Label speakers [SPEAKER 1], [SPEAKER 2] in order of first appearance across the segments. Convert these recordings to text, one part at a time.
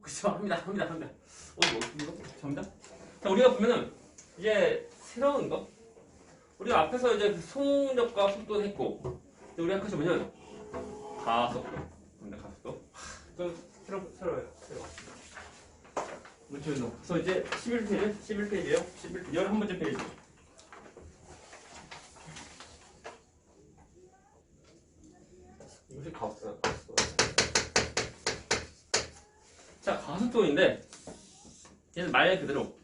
[SPEAKER 1] 그쵸, 합니다. 이거? 접니다. 자, 우리가 보면은, 이제, 새로운 거. 우리가 앞에서 이제 속력과 속도를 했고, 우리 아까 보면, 가속도. 갑니다, 가속도. 좀 새로워요. 그래서 이제 11페이지에요. 11번째 페이지. 이것이 가속도야, 가속도. 자, 가속도인데, 얘는 말 그대로,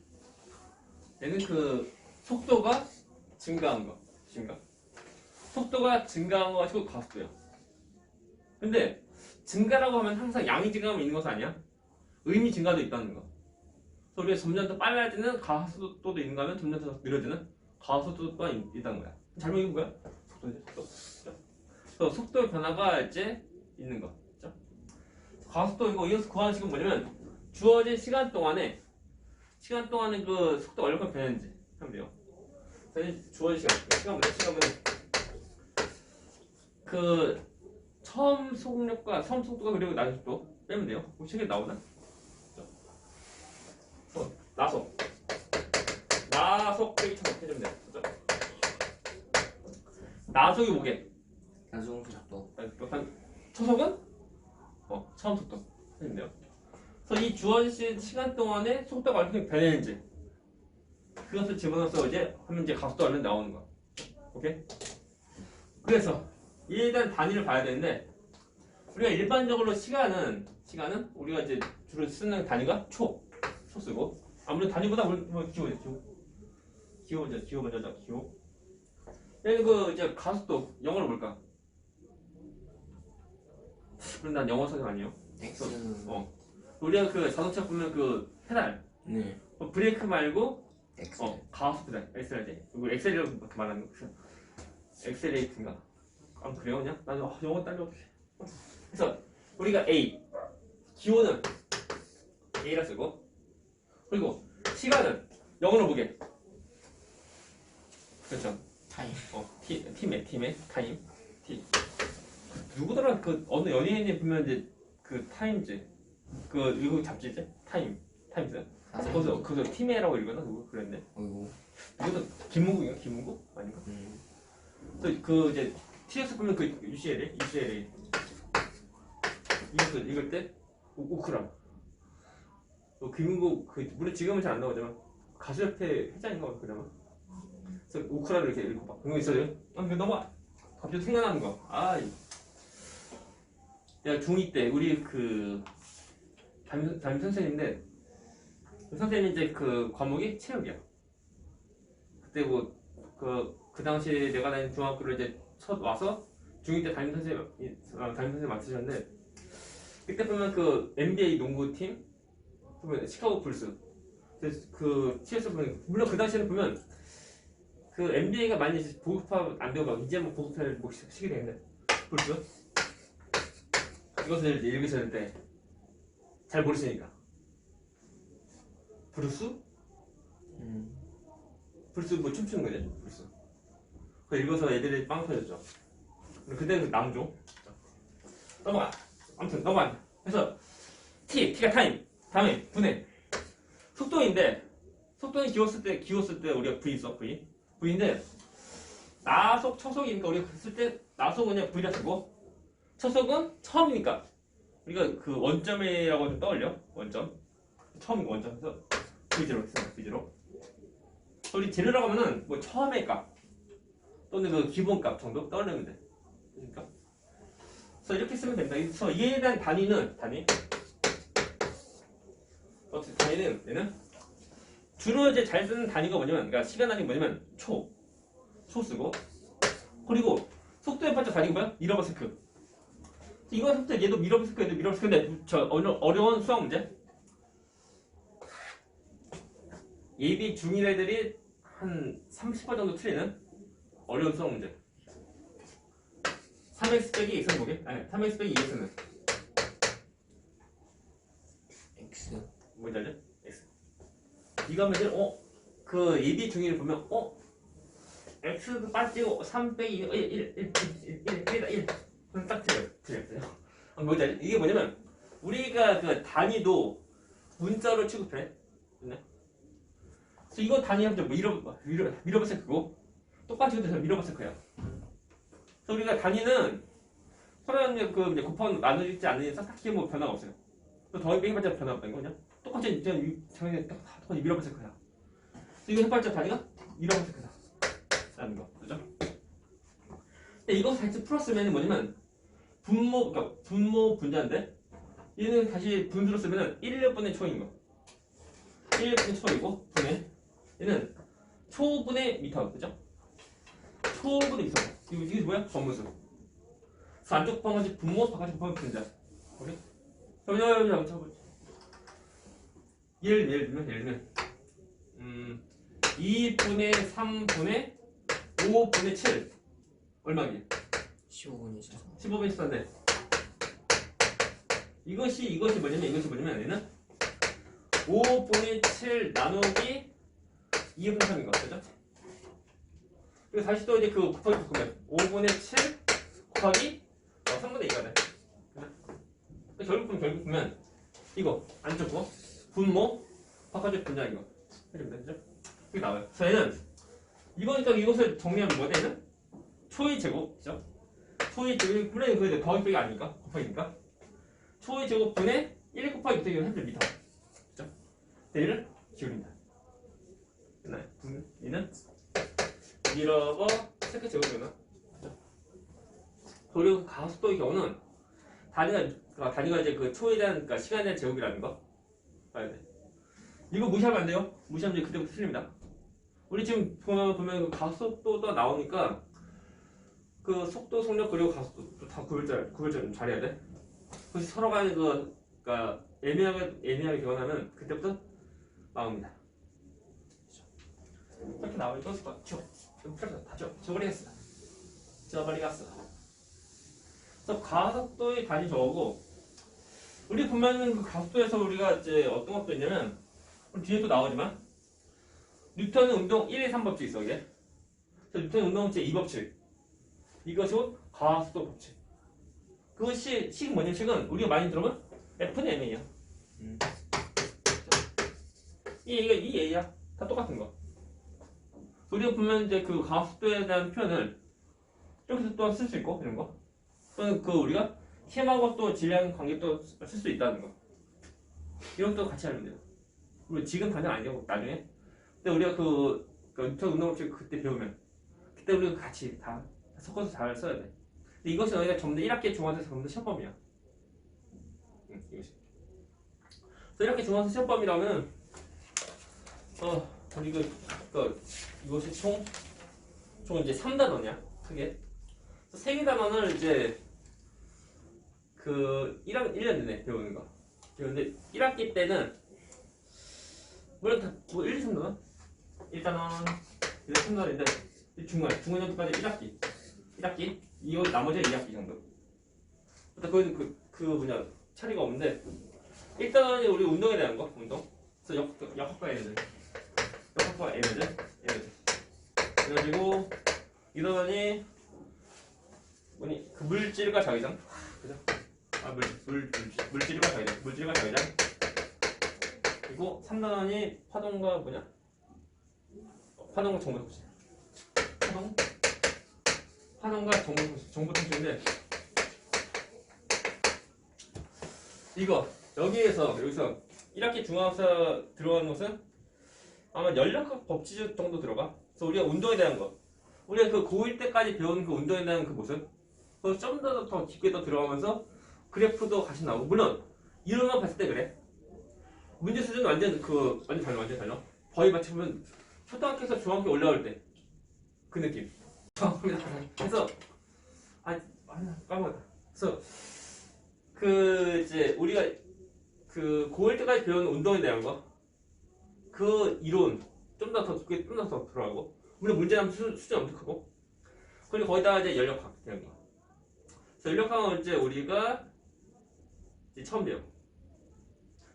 [SPEAKER 1] 얘는 그, 속도가 증가한 거. 속도가 증가한 거 가지고 가속도야. 근데, 증가라고 하면 항상 양이 증가하면 있는 것은 아니야. 의미 증가도 있다는 거. 그래서 우리가 점점 더 빨라지는 가속도도 있는가 하면 점점 더 느려지는 가속도가 있다는 거야. 잘못 읽은 거야? 속도. 그래서 속도의 변화가 이제 있는 거. 그렇죠? 가속도 이것을 구하는 식은 뭐냐면 주어진 시간 동안에 그 속도가 얼마큼 변했는지 하면 돼요. 그래서 주어진 시간 그 처음 속도가 그리고 나중 속도 빼면 돼요. 책에 나오나? 나속 빼기 처속 해주면 돼요. 그렇죠? 나속이 뭐게?
[SPEAKER 2] 나중 속도.
[SPEAKER 1] 초속은? 처음 속도 해주면 돼요. 그래서 이 주어진 시간 동안에 속도가 얼마큼 변했는지 그것을 집어넣어서 이제 하면 이제 가속도 얼마 나오는 거야. 오케이? 그래서 이에 대한 단위를 봐야 되는데 우리가 일반적으로 시간은 우리가 이제 주로 쓰는 단위가 초 쓰고 아무래도 단위보다 기호 먼저죠. 그리고 이제 가속도 영어로 뭘까? 그럼 난 영어 선생 아니에요.
[SPEAKER 2] X.
[SPEAKER 1] 우리가 그 자동차 보면 그 페달
[SPEAKER 2] 네.
[SPEAKER 1] 브레이크 말고
[SPEAKER 2] X.
[SPEAKER 1] 가속 페달 엑셀레이트 그리고 엑셀이라고 말하는 거 엑셀레이트인가? 그래요 그냥? 나는 영어 딸려. 그래서 우리가 A 기호는 A라 쓰고 그리고 시간은 영어로 보게 그렇죠.
[SPEAKER 2] 타임.
[SPEAKER 1] 팀의 타임 T 누구더라 그 어느 연예인이 보면 이제 그 타임즈 그 이거 잡지지 타임즈 거기서 팀이라고 읽었나 누구 그랬는데
[SPEAKER 2] 어이구.
[SPEAKER 1] 이것도 김문국 아닌가? 그래서 그 이제 TS 보면 그 UCLA 이것도 읽을 때 오크라 김문국 그 물론 지금은 잘 안 나오지만 가수협회 회장인가 그러나 그래서 오크라를 이렇게 읽고 막 그런 거 있어요. 너무 갑자기 생각나는 거. 내가 중2 때 우리 그 담임 선생님인데 그 선생님이 이제 그 과목이 체육이야. 그때 그 당시 내가 다닌 중학교를 이제 첫 와서 중2 때 담임 선생님 맡으셨는데 그때 보면 그 NBA 농구팀 보면 시카고 불스 그 TS 보면 물론 그 당시에는 보면 그 NBA가 많이 보급화 안 되고 막 이제 뭐 보급화를 시기도 했는데 불스 이것을 읽으실 때 잘 모르시니까 브루스? 브루스 뭐 춤추는 거지 브루스 그거 읽어서 애들이 빵 터졌죠. 그때는 남종 넘어가 그래서 T가 타임 다음에 분해 속도인데 속도는 기호 쓸 때 우리가 V 써 V인데 나속 초속이니까 우리가 쓸 때 나속은 그냥 V라 쓰고 초속은 처음이니까 우리가 그 원점이라고 좀 떠올려 처음인 거 원점 그래서 V제로 쓰는 V제로 우리 제로라고 하면은 뭐 처음의 값 또는 그 기본값 정도 떠올리면 돼. 그러니까 그래서 이렇게 쓰면 됩니다. 그래서 이에 대한 단위는 얘는 주로 이제 잘 쓰는 단위가 뭐냐면 그러니까 시간 단위 뭐냐면 초 쓰고 그리고 속도의 반자 단위가 뭐야? 미러버세크. 이거 속도 얘도 미러버세크인데 저 어려운 수학 문제. 예비 중1 애들이 한 30번 정도 틀리는 어려운 수학 문제. 3x 빼기 x는 뭐게? 아니 3x 빼기 2x는
[SPEAKER 2] X.
[SPEAKER 1] 뭔지 알죠? x. 이거 하면 이제 그 예비 중1을 보면 x 빠지고 3 빼기 1이다 1. 그럼 딱 틀렸어요. 뭔지 알죠? 이게 뭐냐면 우리가 그 단위도 문자로 취급해. 네. 그래서 이거 단위하면 뭐 밀어봤을 거고 똑같이 그대로 밀어봤을 거야. 그래서 우리가 단위는 서로 그 이제 곱하고 나누지 않는 이상 딱히 뭐 변화가 없어요. 또 더하기 빼기 해봤자 변화 없다는 거냐? 똑같이 이제 당연히 똑같이 밀어봤을 거야. 그래서 이거 해봤자 단위가 밀어봤을 거다. 라는 거, 그죠? 근데 이거 다시 풀었으면 뭐냐면 그러니까 분모 분자인데 얘는 다시 분수로 쓰면은 1분의 초인 거. 1분의 초이고 분의 얘는 초분의 미터, 그죠? 초분의 미터. 이게 뭐야? 전무수. 그래서 안쪽 곱하면 분모, 바깥쪽 곱하면 분자. 오케이? 예를 들면 2분의 3분의 5분의 7 얼마게?
[SPEAKER 2] 15분이 있어서
[SPEAKER 1] 15분의 14인데 이것이 뭐냐면 얘는 5분의 7 나누기 2분의 3인 거 그죠? 그리고 다시 또 이제 그 곱하기 바꾸면 5분의 7 곱하기 3분의 2가 돼. 결국 보면 이거 안쪽 거 분모 바깥쪽 분자 이거 해주면 되죠? 이게 나와요. 그래서 얘는 이거니까 이것을 정리하면 뭐야 되는? 초의 제곱 그죠? 초의 제곱 분의 그 더하기 빼기 아니니까 곱하기니까 초의 제곱 분의 1 곱하기 2 해주면 미터 그죠? 얘를 기울인다. 됐나요? 얘는 밀어버 세컨 제곱이구나. 그리고 가속도의 경우는 단위가 이제 그 초에 대한 그러니까 시간에 대한 제곱이라는 거 봐야 돼. 이거 무시하면 안 돼요. 무시하면 이제 그때부터 틀립니다. 우리 지금 보면 그 가속도가 나오니까 그 속도, 속력 그리고 가속도 다 구별자 좀 잘해야 돼. 그래서 서로 간에 그러니까 애매하게 교환하면 그때부터 나옵니다. 이렇게 나오니까 다 지워버리겠어. 그래서 가속도의 단위 저거고 우리 보면은 그 가속도에서 우리가 이제 어떤 것도 있냐면 뒤에 또 나오지만 뉴턴의 운동 1, 2, 3법칙 있어 이게. 그래서 뉴턴의 운동 제 2법칙 이것이 가속도 법칙. 그것이 식 뭐냐면 식은 우리가 많이 들어보면 F는 M이에요. 이게 A야. 다 똑같은 거. 우리가 보면 이제 그 가속도에 대한 표현을 이렇게 또한 쓸 수 있고 이런 거. 또는 그 우리가 힘하고 또 질량 관계 또 쓸 수 있다는 거. 이런 것도 같이 알면 돼요. 우리 지금 당장 아니고 나중에. 근데 우리가 그 뉴턴 운동법칙 그때 배우면 그때 우리가 같이 다 섞어서 잘 써야 돼. 근데 이것이 너희가 전부 다 1학기 중앙에서 전부 다 시험범위야. 이것이. 그래서 1학기 중앙에서 시험범위라면 이것이 총 이제 3단원이야. 크게. 3개 단원을 이제 그 1년 내내 배우는 거. 그런데 1학기 때는 물론 다 1, 2, 3단원? 1단원, 2, 3단원인데 중간 정도까지 1학기 이거 나머지는 2학기 정도. 그건 그 뭐냐 차리가 없는데 1단원이 우리 운동에 대한 거 운동. 그래서 역학과 얘네들 그래가지고 2단원이 뭐니 그 물질과 자기장 그죠? 물질과 자기장 그리고 3단원이 파동과 파동과 정보 통신 파동과 정보 통신인데 이거 여기서 1학기 중앙학사 들어가는 것은 아마 연력학 법칙 정도 들어가. 그래서 우리가 운동에 대한 거 우리가 그 고1 때까지 배운 그 운동에 대한 그 모습 그래서 좀 더 깊게 더 들어가면서 그래프도 같이 나오고 물론 이론만 봤을 때 그래. 문제 수준은 완전 달라. 거의 마치 보면 초등학교에서 중학교 올라올 때 그 느낌. 그래서 까먹었다. 그래서 그 이제 우리가 그 고1 때까지 배운 운동에 대한 거 그 이론 좀 더 깊게 좀 더 들어가고 물론 문제는 수준 엄청 크고 그리고 거기다가 이제 연력학 대한 거. 그래서 연력학은 이제 우리가 이제 처음 배워.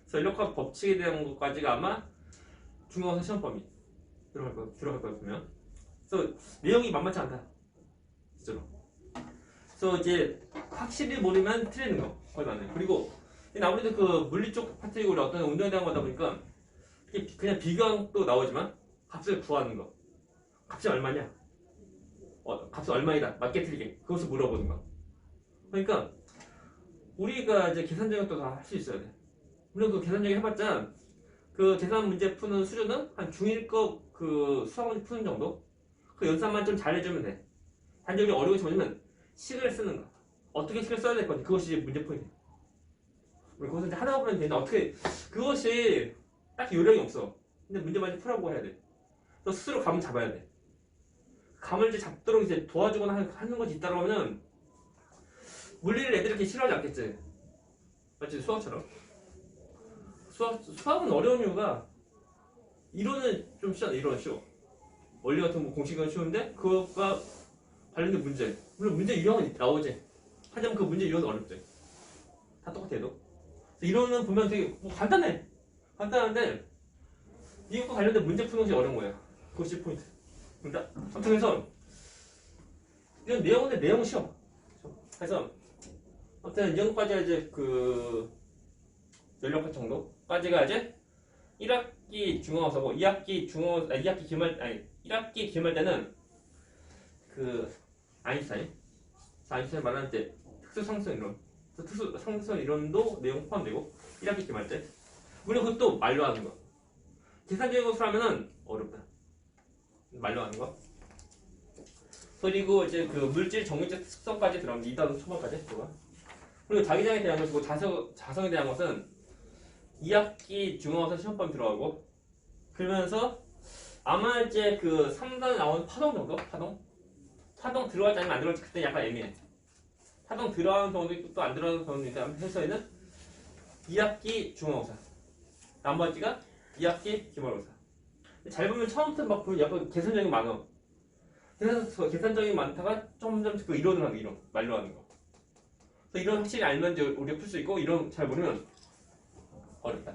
[SPEAKER 1] 그래서 연력학 법칙에 대한 것까지가 아마 중간고사 시험 범위 들어갈 거야 보면. 그래서 내용이 만만치 않다. 진짜로. 그래서 이제 확실히 모르면 틀리는 거 거의 많아요. 그리고 근데 아무래도 그 물리 쪽 파트이고 우리 어떤 운동에 대한 거다 보니까 그냥 비교도 나오지만 값을 구하는 거. 값이 얼마냐? 값은 얼마이다. 맞게 틀리게. 그것을 물어보는 거. 그러니까 우리가 이제 계산적인 것도 다 할 수 있어야 돼. 물론 그 계산적인 해봤자 그 계산 문제 푸는 수준은 한 중1급 그 수학 문제 푸는 정도? 그 연산만 좀 잘해주면 돼. 단지 우리 어려운 게 뭐냐면 식을 쓰는 거. 어떻게 식을 써야 될 건지 그것이 문제 포인트. 우리 그것을 이제 하다 보면 되는데 어떻게 그것이 딱히 요령이 없어. 근데 문제 많이 풀라고 해야 돼. 너 스스로 감을 잡아야 돼. 감을 이제 잡도록 이제 도와주거나 하는 것이 있다고 하면은 물리를 애들이 이렇게 싫어하지 않겠지. 맞지? 수학처럼. 수학은 어려운 이유가 이론은 좀 쉬워. 이론은 쉬워. 원리 같은 거 공식은 쉬운데 그것과 관련된 문제. 물론 문제 유형은 나오지. 하지만 그 문제 유형은 어렵지. 다 똑같아 도 이론은 보면 되게 뭐 간단해. 간단한데 이것과 관련된 문제 푸는 것이 어려운 거야. 그것이 포인트. 그러니까 아무튼 해서 이런 내용인데 내용은 쉬워. 그래서 아무튼 이 정도까지 이제 그 연령파 정도까지가 이제 1학기 중앙어사고 2학기 중앙어 2학기 기말 아니 1학기 기말 때는 그 아인슈타인 말하는 때 특수상승 이론 특수상승 이론도 내용 포함되고 1학기 기말 때 물론 그것도 말로 하는 거 계산적인 것으로 하면은 어렵다 말로 하는 거 그리고 이제 그 물질 정밀적 특성까지 들어갑니다 2단원 초반까지 들어가 그리고 자기장에 대한 것이고 자성에 대한 것은 2학기 중앙어사 시험범 들어가고 그러면서 아마 이제 그 3단에 나온 파동 정도? 파동 들어갈지 아니면 안 들어갈지 그때 약간 애매해. 파동 들어가는 경우도 있고 또 안 들어가는 경우도 있는데 아무튼 해서에는 2학기 중앙어사 나머지가 2학기 기말어사 잘 보면 처음부터 막 보면 약간 계산적인 많아. 계산적인 많다가 점점 그 이론을 하는 거 이론 말로 하는 거 그래서 이론 확실히 알면 이제 우리가 풀 수 있고 이론 잘 모르면 어렵다.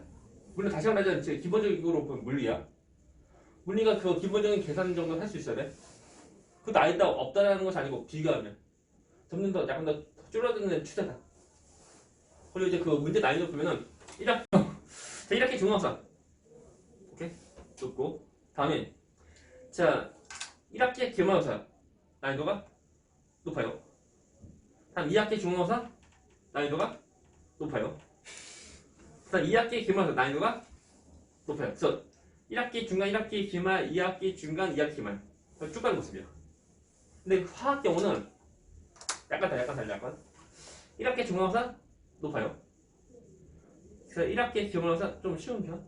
[SPEAKER 1] 물론 다시 한번 말하자면 기본적으로 보면 물리야. 물리가 그 기본적인 계산 정도는 할 수 있어야 돼. 그것도 아니다 없다라는 것이 아니고 비교하면 점점 더 약간 더 줄어드는 추세다. 그리고 이제 그 문제 난이도 보면은 1학기 중앙사 오케이 좋고 다음에 자 1학기 기말어사 난이도가 높아요. 다음 2학기 중앙어사 난이도가 높아요. 그다음 2학기 기말어사 난이도가 높아요. 그래서 1학기 중간, 1학기 기말, 2학기 중간, 2학기 기말 쭉 가는 모습이야. 근데 화학 경우는 약간 달라. 1학기 중간고사 높아요. 그래서 1학기 기말고사 좀 쉬운 편.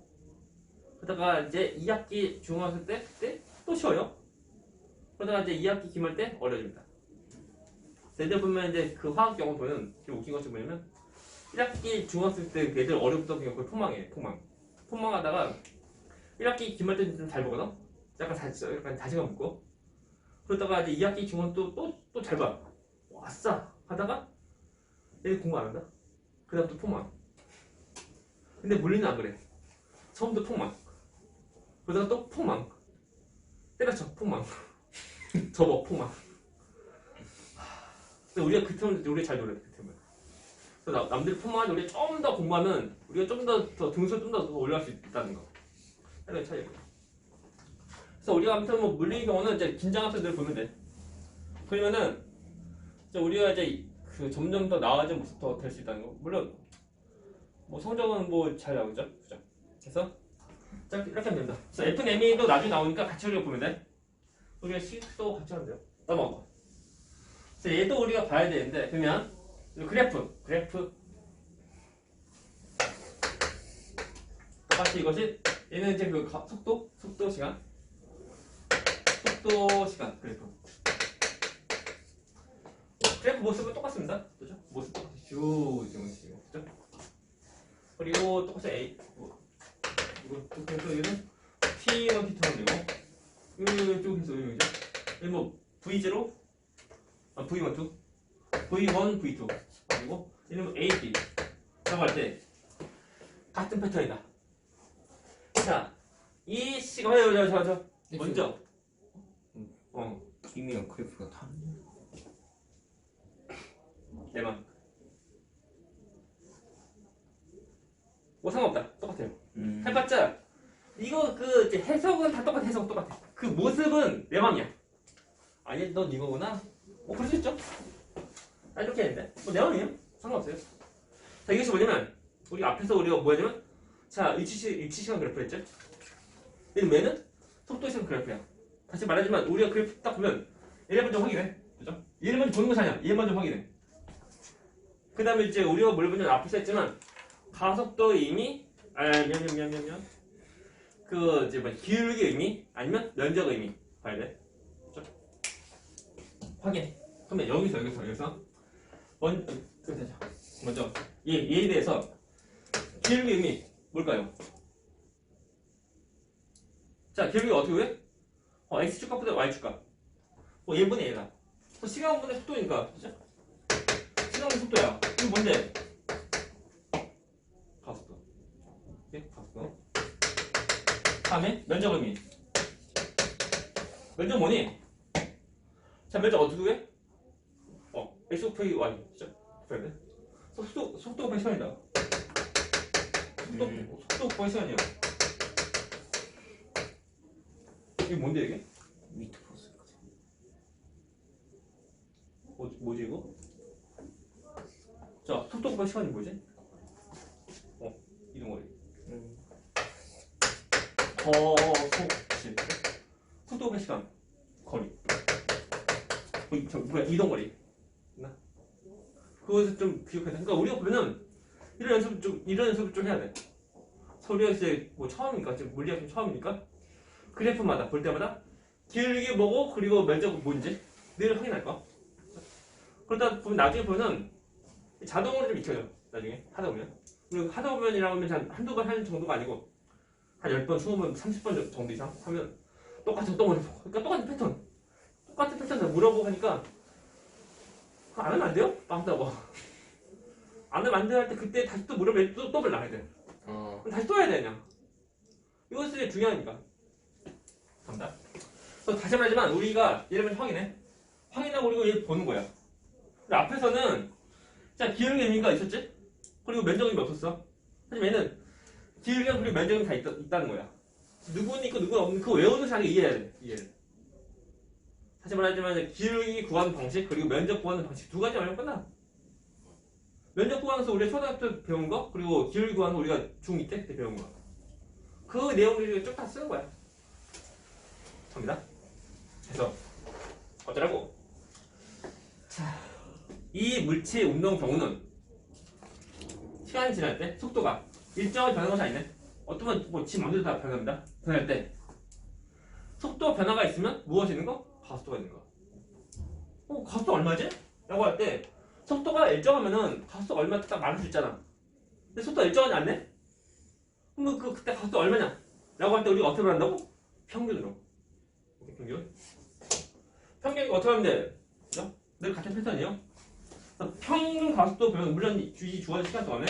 [SPEAKER 1] 그러다가 이제 2학기 중간고사 때 또 쉬워요. 그러다가 이제 2학기 기말 때 어려집니다. 예를 보면 이제 그 화학 경우 보면 좀 웃긴 것이 뭐냐면 1학기 중간고사 때 애들 어렵던 경우 거의 폭망하다가 1학기 기말 때는 좀 잘 보거든? 약간 자신감 붙고 그러다가 이제 2학기 중간 또 잘 봐. 아싸! 하다가 얘 공부 안 한다? 그 다음 또 폭망. 근데 물리는 안 그래. 처음부터 폭망. 그러다가 또 폭망. 때려쳐 폭망. 접어 폭망. 근데 우리가 그 틈을 우리가 잘 노래 그 틈을. 그래서 남들이 폭망하는데 우리가 좀 더 공부하면 우리가 좀 더 등수를 좀 더 올라갈 수 있다는 거. 하나의 차이고. 그래서 우리가 아무튼 뭐 물리 경우는 이제 긴장 학생들 보면 돼. 그러면은 이제 우리가 이제 그 점점 더 나아진 모습 더 될 수 있다는 거. 물론 뭐 성적은 뭐 잘 나오죠, 그죠? 그래서 이렇게 하면 된다. 그래서 FME도 나중에 나오니까 같이 우리가 보면 돼. 우리가 식도 같이 하면 돼요. 넘어가고. 그래서 얘도 우리가 봐야 되는데 그러면 그래프 똑같이 이것이 얘는 이제 그 속도 시간 그래프 모습은 똑같습니다. 그죠? 모습 똑같이 쭉 이런 식이고 그죠? 그리고 똑같이 A 이거 그래서 얘는 P1, P2 하면 되고 이쪽 해서 여기죠? 여기 뭐 V0 V1, V1, V2 그리고 얘는 뭐 A, B 라고 할 때 같은 패턴이다. 자, 이 시간 저 먼저
[SPEAKER 2] 김이랑 그래프가 다르네.
[SPEAKER 1] 내만 뭐 상관없다. 똑같아요. 해봤자 이거 그 이제 해석은 다 똑같아. 해석 똑같아. 그 모습은 내 맘이야. 아니 넌 이거구나. 뭐 그럴 수 있죠. 아 이렇게 했는데 뭐 내 맘이에요. 상관없어요. 자 이것이 뭐냐면 우리 앞에서 우리가 뭐 하냐면 자 위치 시간 그래프 했죠. 얘는 속도 시간 그래프야. 다시 말하지만 우리가 그래프 딱 보면 얘를 먼저 확인해. 그죠? 얘를 먼저 보는 것이 아니야. 얘를 먼저 확인해. 그 다음에 이제 우리가 뭘 보냐면 앞에서 했지만 가속도의 의미 미안 그 이제 뭐 기울기의 의미 아니면 면적의 의미 봐야 돼. 그죠? 확인. 그러면 여기서 먼저 얘에 대해서 기울기의 의미 뭘까요? 자 기울기가 어떻게 해? x축값보다 y축값. 얘분의 얘가. 시간분의 속도니까. 그죠? 시간분의 속도야. 이거 뭔데? 가속도. 예? 가속도. 다음에 면적 의미. 면적 뭐니? 자 면적 어떻게 해? x 곱하기 y. 그죠? 그래야 돼? 속도 곱하기 시간이다. 속도 곱하기 시간이야. 이게 뭔데 이게?
[SPEAKER 2] 미트 포스.
[SPEAKER 1] 뭐지 이거? 자 속도 곱하기 시간이 뭐지? 이동거리. 속도 곱하기 시간. 거리. 뭐야 이동거리. 나 그것을 좀 기억해야 돼. 그러니까 우리가 보면은 이런 연습을 좀 해야 돼. 우리가 이제 뭐 처음이니까 지금 물리학 처음이니까 그래프마다 볼 때마다 기울기 뭐고 그리고 면적은 뭔지 늘 확인할 거. 그러다 보면 나중에 보면은 자동으로 좀 익혀져. 나중에 하다 보면. 그리고 하다 보면이라고 하면 한두 번 하는 정도가 아니고 한 10번, 20번, 30번 정도 이상 하면 똑같은 또 물어보고. 그러니까 똑같은 패턴 물어보고 하니까 그거 안 하면 안 돼요? 빵다고. 안 하면 안 돼 할 때 그때 다시 또 물어보면 또 나가야 돼. 다시 또 해야 돼 그냥. 이것이 중요하니까. 갑니다. 그래서 다시 말하지만 우리가 얘를 확인해. 확인하고 그리고 얘 보는 거야. 근데 앞에서는 자 기울기 의미가 있었지? 그리고 면적 의미 없었어. 하지만 얘는 기울기랑 그리고 면적 의미 다 있다는 거야. 누구는 있고 누구는 없는 그 외우는 자기 이해해야 돼. 이해를. 다시 말하지만 기울기 구하는 방식 그리고 면적 구하는 방식 두 가지 알면 끝나. 면적 구하는 거 우리가 초등학교 때 배운 거 그리고 기울기 구하는 거 우리가 중2 때 그때 배운 거. 그 내용들을 쭉 다 쓰는 거야. 갑니다. 그래서 어쩌라고? 자, 이 물체 운동 경우는 시간이 지날 때 속도가 일정하게 변하는 것이 아니네. 어떤 뭐 지 마음대로 다 변합니다. 변할 때 속도 변화가 있으면 무엇이 있는 거? 가속도가 있는 거. 가속도 얼마지? 라고 할 때 속도가 일정하면은 가속도가 얼마 딱 말할 수 있잖아. 근데 속도가 일정하지 않네? 그럼 그때 가속도 얼마냐? 라고 할 때 우리가 어떻게 말한다고? 평균으로. 평균. 평균이 어떻게 하면 돼? 그죠? 늘 같은 패턴이에요. 평균 가속도 배우면 물론 주어진 시간 동안에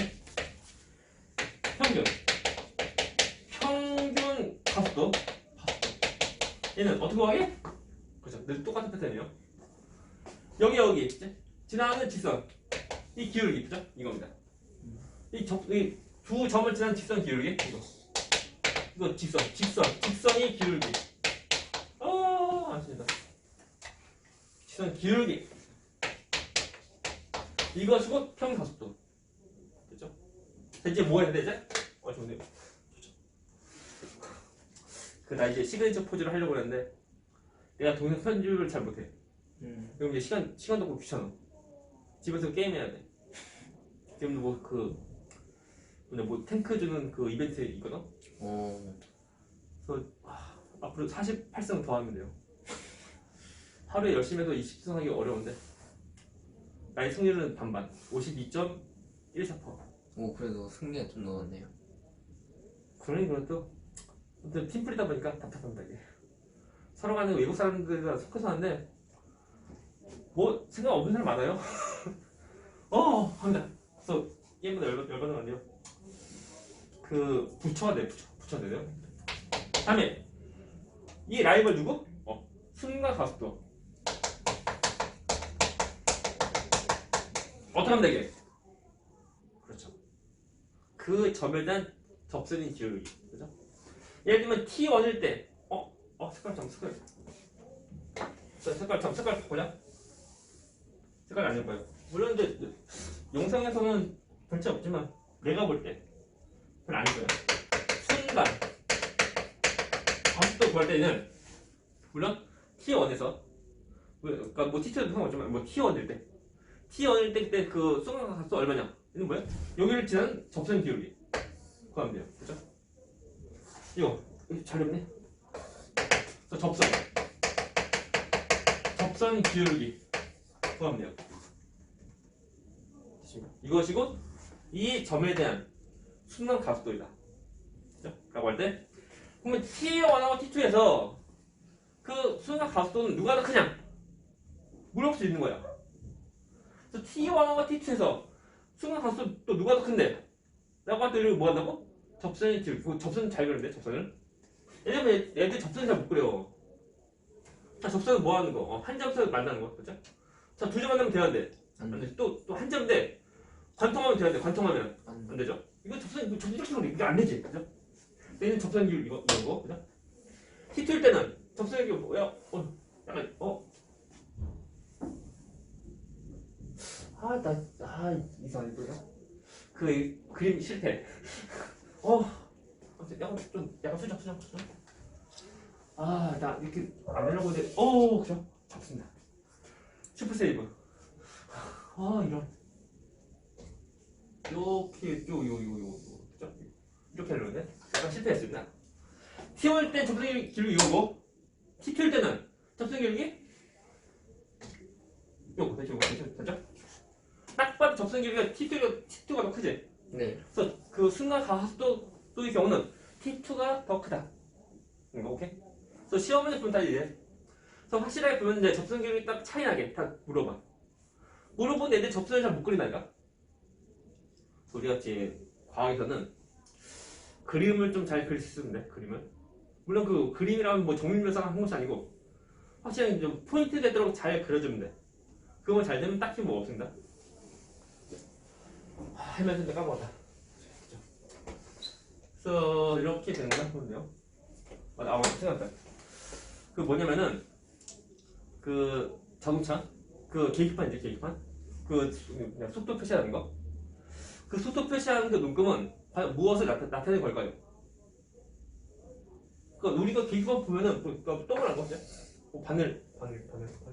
[SPEAKER 1] 평균 가속도 얘는 어떻게 구하게? 그렇죠. 늘 똑같은 패턴이에요. 여기 지나가는 직선 이 기울기 그죠? 이겁니다. 이 두 점을 지나는 직선 기울기 이거 직선이 기울기. 맞습니다. 직선 기울기 이것이고 평균 가속도. 됐죠? 자, 이제 뭐 해야 되지? 좋네요. 좋죠. 나 이제 시그니처 포즈를 하려고 했는데 내가 동영상 편집을 잘 못해. 그럼 이제 시간도 없고 귀찮아. 집에서 게임해야 돼. 지금도 뭐 탱크 주는 그 이벤트 있거든? 그래서 앞으로 48승 더 하면 돼요. 하루에 열심히 해도 20승 하기 어려운데 나의 승률은 반반 52.14%.
[SPEAKER 2] 그래도 승리가 좀 넣었네요.
[SPEAKER 1] 그러니 또 근데 팀플이다 보니까 답답합니다 이게. 서로 간에 외국 사람들과 섞여서 하는데 뭐 생각 없는 사람 많아요. 합니다. 그래서 게임보다 열받으면 안 돼요. 붙여야 돼요. 다음에 이 라이벌 누구? 순간 가속도. 어떻게 하면 되게? 그렇죠. 그 점에 대한 접선인 기울기. 그죠? 예를 들면 T1일 때, 색깔 바꾸자. 색깔 안 예뻐요. 물론 이제 영상에서는 별차 없지만 내가 볼 때 별로 안 예뻐요. 순간 가속도 구할 때는 물론 T1에서 그러니까 뭐 T2도 상관없지만 뭐 T1일 때 그때 그 순간 가속도 얼마냐? 이는 뭐야? 여기를 지난 접선 기울기 구하면 돼요. 그죠? 이거 잘 됐네. 그래서 접선 기울기 구하면 돼요. 이것이고 이 점에 대한 순간 가속도이다. 그죠? 라고 할 때 그러면 T1하고 T2에서 그 순간 가속도는 누가 더 크냐? 물어볼 수 있는 거야. 그래서 T1하고 T2에서 순간 가속도 또 누가 더 큰데? 라고 할 때 우리가 뭐 한다고? 접선이 기울기. 접선 잘 그리는데 접선을? 왜냐면 애들 접선을 잘 못 그려. 자, 접선은 뭐 하는 거? 한 점선 만나는 거. 그죠? 자, 두 점 만나면 되는데. 안 돼. 또 한 점인데 관통하면 되는데 관통하면 안 되죠? 이거 접선 이렇게 하면 이게 안 되지. 그죠? 얘는 접선 기울 이거 이런 거. 그죠? T2일 때는 접선 기울 뭐야? 약간 이상하게 보여. 그 그림 실패. 약간 수정. 나 이렇게 안 하려고 했는데, 그죠? 잡습니다. 슈퍼 세이브. 이런. 그죠? 이렇게 하려는데, 약간 실패했습니다. T1일 때 접선 기울기 이거고, T2일 때는 접선 기울기 요거, 됐죠? 딱 봐도 접선 기울기가 T2가 더 크지?
[SPEAKER 2] 네.
[SPEAKER 1] 그래서 그 순간 가속도의 경우는 T2가 더 크다. 오케이? 그래서 시험에서 보면 다 이래. 그래서 확실하게 보면 이제 접선 기울기 딱 차이 나게 다 물어봐. 물어본 애들 접선을 잘 못 그린다니까? 우리 같이 과학에서는 그림을 좀 잘 그릴 수 있는데, 그림을. 물론 그 그림이라면 뭐 정밀묘사가 한 것이 아니고, 확실히 좀 포인트 되도록 잘 그려주면 돼. 그거 잘 되면 딱히 뭐 없습니다. 해면서 까먹었다. 그래서 이렇게 되는 거야, 보는데요. 생각났다. 그 뭐냐면은 그 자동차 그 계기판이죠, 계기판. 그 그냥 속도 표시하는 거. 그 속도 표시하는 그 눈금은 과연 무엇을 나타내는 걸까요? 그 우리가 계기판 보면은 동그란 거, 뭐 바늘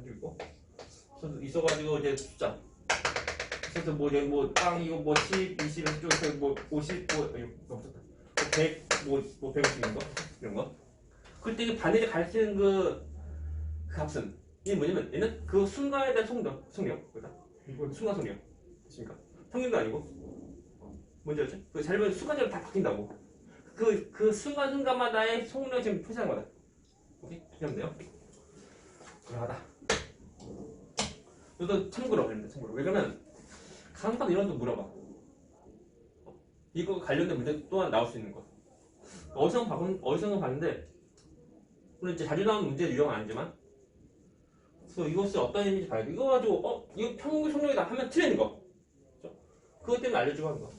[SPEAKER 1] 있고, 그래서 있어가지고 이제 숫자. 그래서 땅 이거 10, 20, 이쪽에서 50, 없었다. 100, 150 이런 거, 이런 거. 그때 이 바늘이 가리키는 그 값은 이게 뭐냐면 얘는 그 순간에 대한 속력, 그다? 순간 속력, 그러니까 평균도 아니고 뭔지 알지? 그 잘 보면 순간적으로 다 바뀐다고. 그 순간마다의 속력을 지금 표시하는 거다. 오케이? 이해하면 돼요? 그러하다. 이것도 참고로. 왜 그러면 간판 이런 것도 물어봐. 이거 관련된 문제 또한 나올 수 있는 거. 어디서 봤는데 물론 이제 자주 나오는 문제 유형은 아니지만, 그래서 이것이 어떤 의미인지 봐야 돼. 이거 가지고 이거 평균 속력이다 하면 틀리는 거. 그렇죠? 그것 때문에 알려주고 하는 거.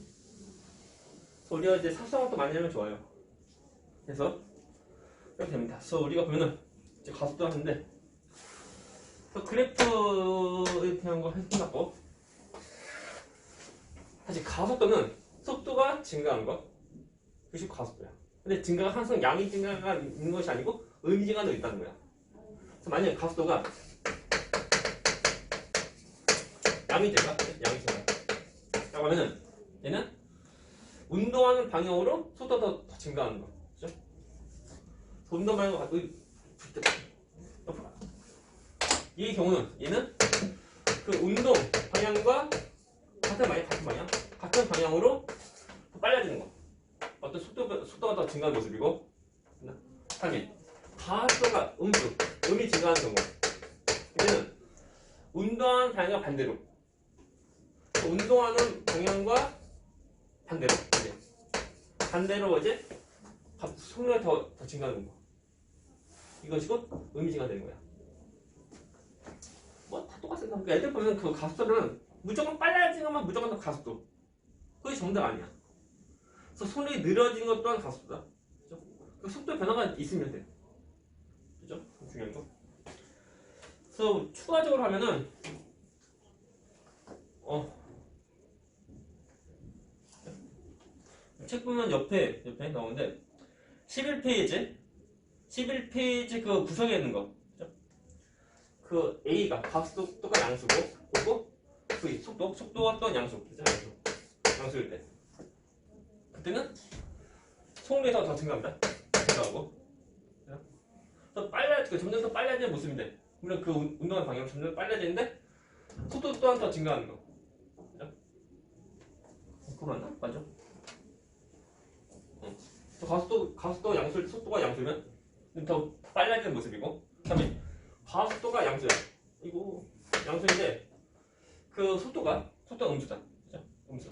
[SPEAKER 1] 그래서 우리가 이제 사수성을 또 많이 하면 좋아요. 그래서 이렇게 됩니다. 그래서 우리가 보면은 이제 가속도 하는데, 그래프에 대한 거 해놨고, 사실 가속도는 속도가 증가한 거, 그것이 가속도야. 근데 증가가 항상 양이 증가가 있는 것이 아니고 의미 증가도 있다는 거야. 그래서 만약에 가속도가 양이 증가라고 하면은 얘는 운동하는 방향으로 속도가 더 증가하는 거. 그죠? 운동 방향으로 이 경우는 얘는 그 운동 방향과 같은 방향으로 더 빨라지는 거. 어떤 속도가 더 증가한 모습이고, 다음에 가속도가 음이 증가하는 경우, 얘는 운동하는 방향과 반대로, 운동하는 방향과 반대로 이제 속력이 더 증가하는 거. 이것이고 음이 증가되는 거야. 뭐 다 똑같습니다. 그러니까 애들 보면 그 가속도는 무조건 빨라지는 것만 무조건 더 가속도. 그게 정답 아니야. 그래서 속력이 느려진 것 또한 가속도다. 그죠? 그 속도 변화가 있으면 돼. 그죠? 중요한 거. 그래서 추가적으로 하면은 책 보면 옆에 나오는데 11페이지 그 구성에 있는 거. 그죠? 그 A가 가속도가 양수고 그리고 V 속도가 또 양수. 그죠? 양수일 때 그때는 속력이 더 증가합니다. 증가하고. 더 점점 더 빨라지는 모습인데 물론 그 운동하는 방향은 점점 빨라지는데 속도 또한 더 증가하는 거. 그죠? 그거 맞나? 맞죠? 가속도 양수일 때 속도가 양수면 더 빨라지는 모습이고 그다음에 가속도가 양수야. 이거 양수인데 그 속도가 음수다. 그죠? 음수.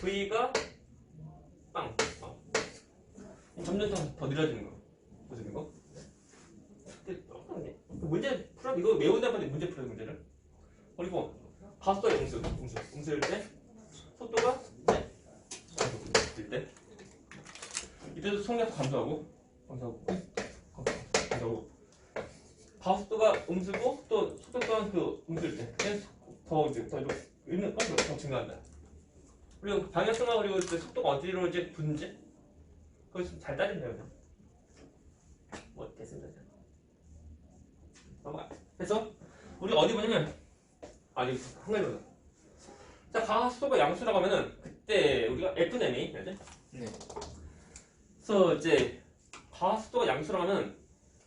[SPEAKER 1] V가 빵. 점점 더 느려지는 거. 모습이고. 문제 풀어 이거 외운다고 문제 풀어 문제를. 그리고 가속도가 음수일 때 속도가 양수일 때 이때도 속력도 감소하고 가속도가 음수고 또 속도 또한 그 음수일 때 더 있는 더 증가한다. 그리고 방향성과 그리고 속도가 어디로 이제 붙는지 그걸 좀 잘 따지면 돼요. 뭐 됐습니다. 넘어가. 그래서 우리 어디 보냐면 아니 한 가지 보자. 자 가속도가 양수라고 하면은 그때 우리가 Fnem이 알지?
[SPEAKER 2] 네.
[SPEAKER 1] 그래서 이제 가속도가 양수라고 하면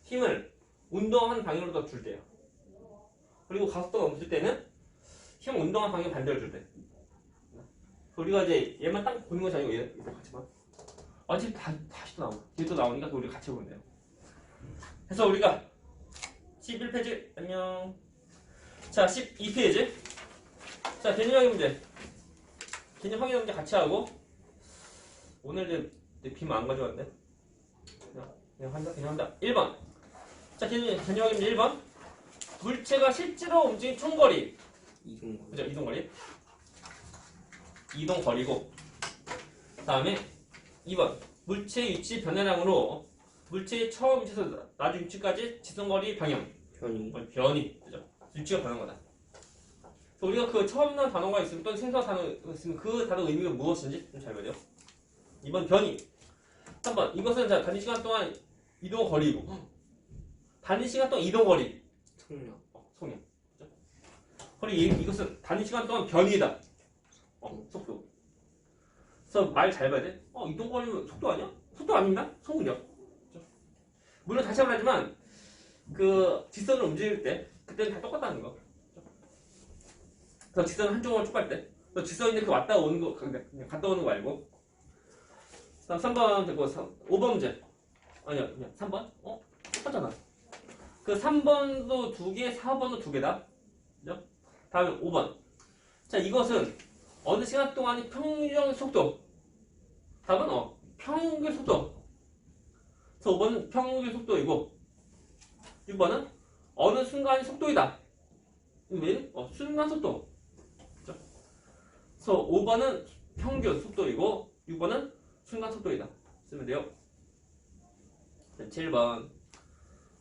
[SPEAKER 1] 힘을 운동하는 방향으로 더 줄 때요. 그리고 가속도가 없을 때는 힘 운동하는 방향 반대로 줄 때. 우리가 이제 얘만 딱 보는 것이 아니고 얘 같이 봐. 어차피 다시 또 나오고 뒤에 또 나오니까 우리 같이 보면 돼요. 그래서 우리가 11페이지 안녕. 자 12페이지. 자 개념 확인 문제. 개념 확인 문제 같이 하고 오늘 내 비만 안 가져왔네. 그냥 한다. 1번. 자 개념 확인 문제 1번. 물체가 실제로 움직인 총거리.
[SPEAKER 2] 이동.
[SPEAKER 1] 그죠? 이동거리고 다음에 2번 물체의 위치 변화량으로 물체의 처음 위치에서 나중 위치까지 지선거리 방향 변이 그죠? 위치가 변한 거다. 그래서 우리가 그 처음 나온 단어가 있으면 또 생소한 단어가 있으면 그 단어 의미가 무엇인지 좀 잘 봐야 돼요. 2번 변이. 3번 이것은 자 단위 시간 동안 이동 거리고 단위 시간 동안 이동 거리
[SPEAKER 2] 속력.
[SPEAKER 1] 속력. 그죠? 그리고 이것은 단위 시간 동안 변이다. 속도. 그래서 말 잘 봐야 돼. 이동 거리면 속도 아니야? 속도 아닌가? 속력. 그죠? 물론 다시 한번 하지만 그 뒷선을 움직일 때 그때는 다 똑같다는 거. 그래서 뒷선 한쪽으로 쭉 갈 때. 뒷선인데 그 왔다 오는 거 그냥 갔다 오는 거 말고. 다음 3번 되고 5번 문제. 아니야 그냥 3번? 똑같잖아. 그 3번도 2개, 4번도 2개다. 그죠? 다음에 5번. 자 이것은 어느 시간 동안이 평균 속도. 답은 평균 속도. 그래서 5번은 평균 속도이고 6번은 어느 순간의 속도이다. 왜? 순간 속도. 그렇죠? 그래서 5번은 평균 속도이고 6번은 순간 속도이다. 쓰면 돼요. 7번.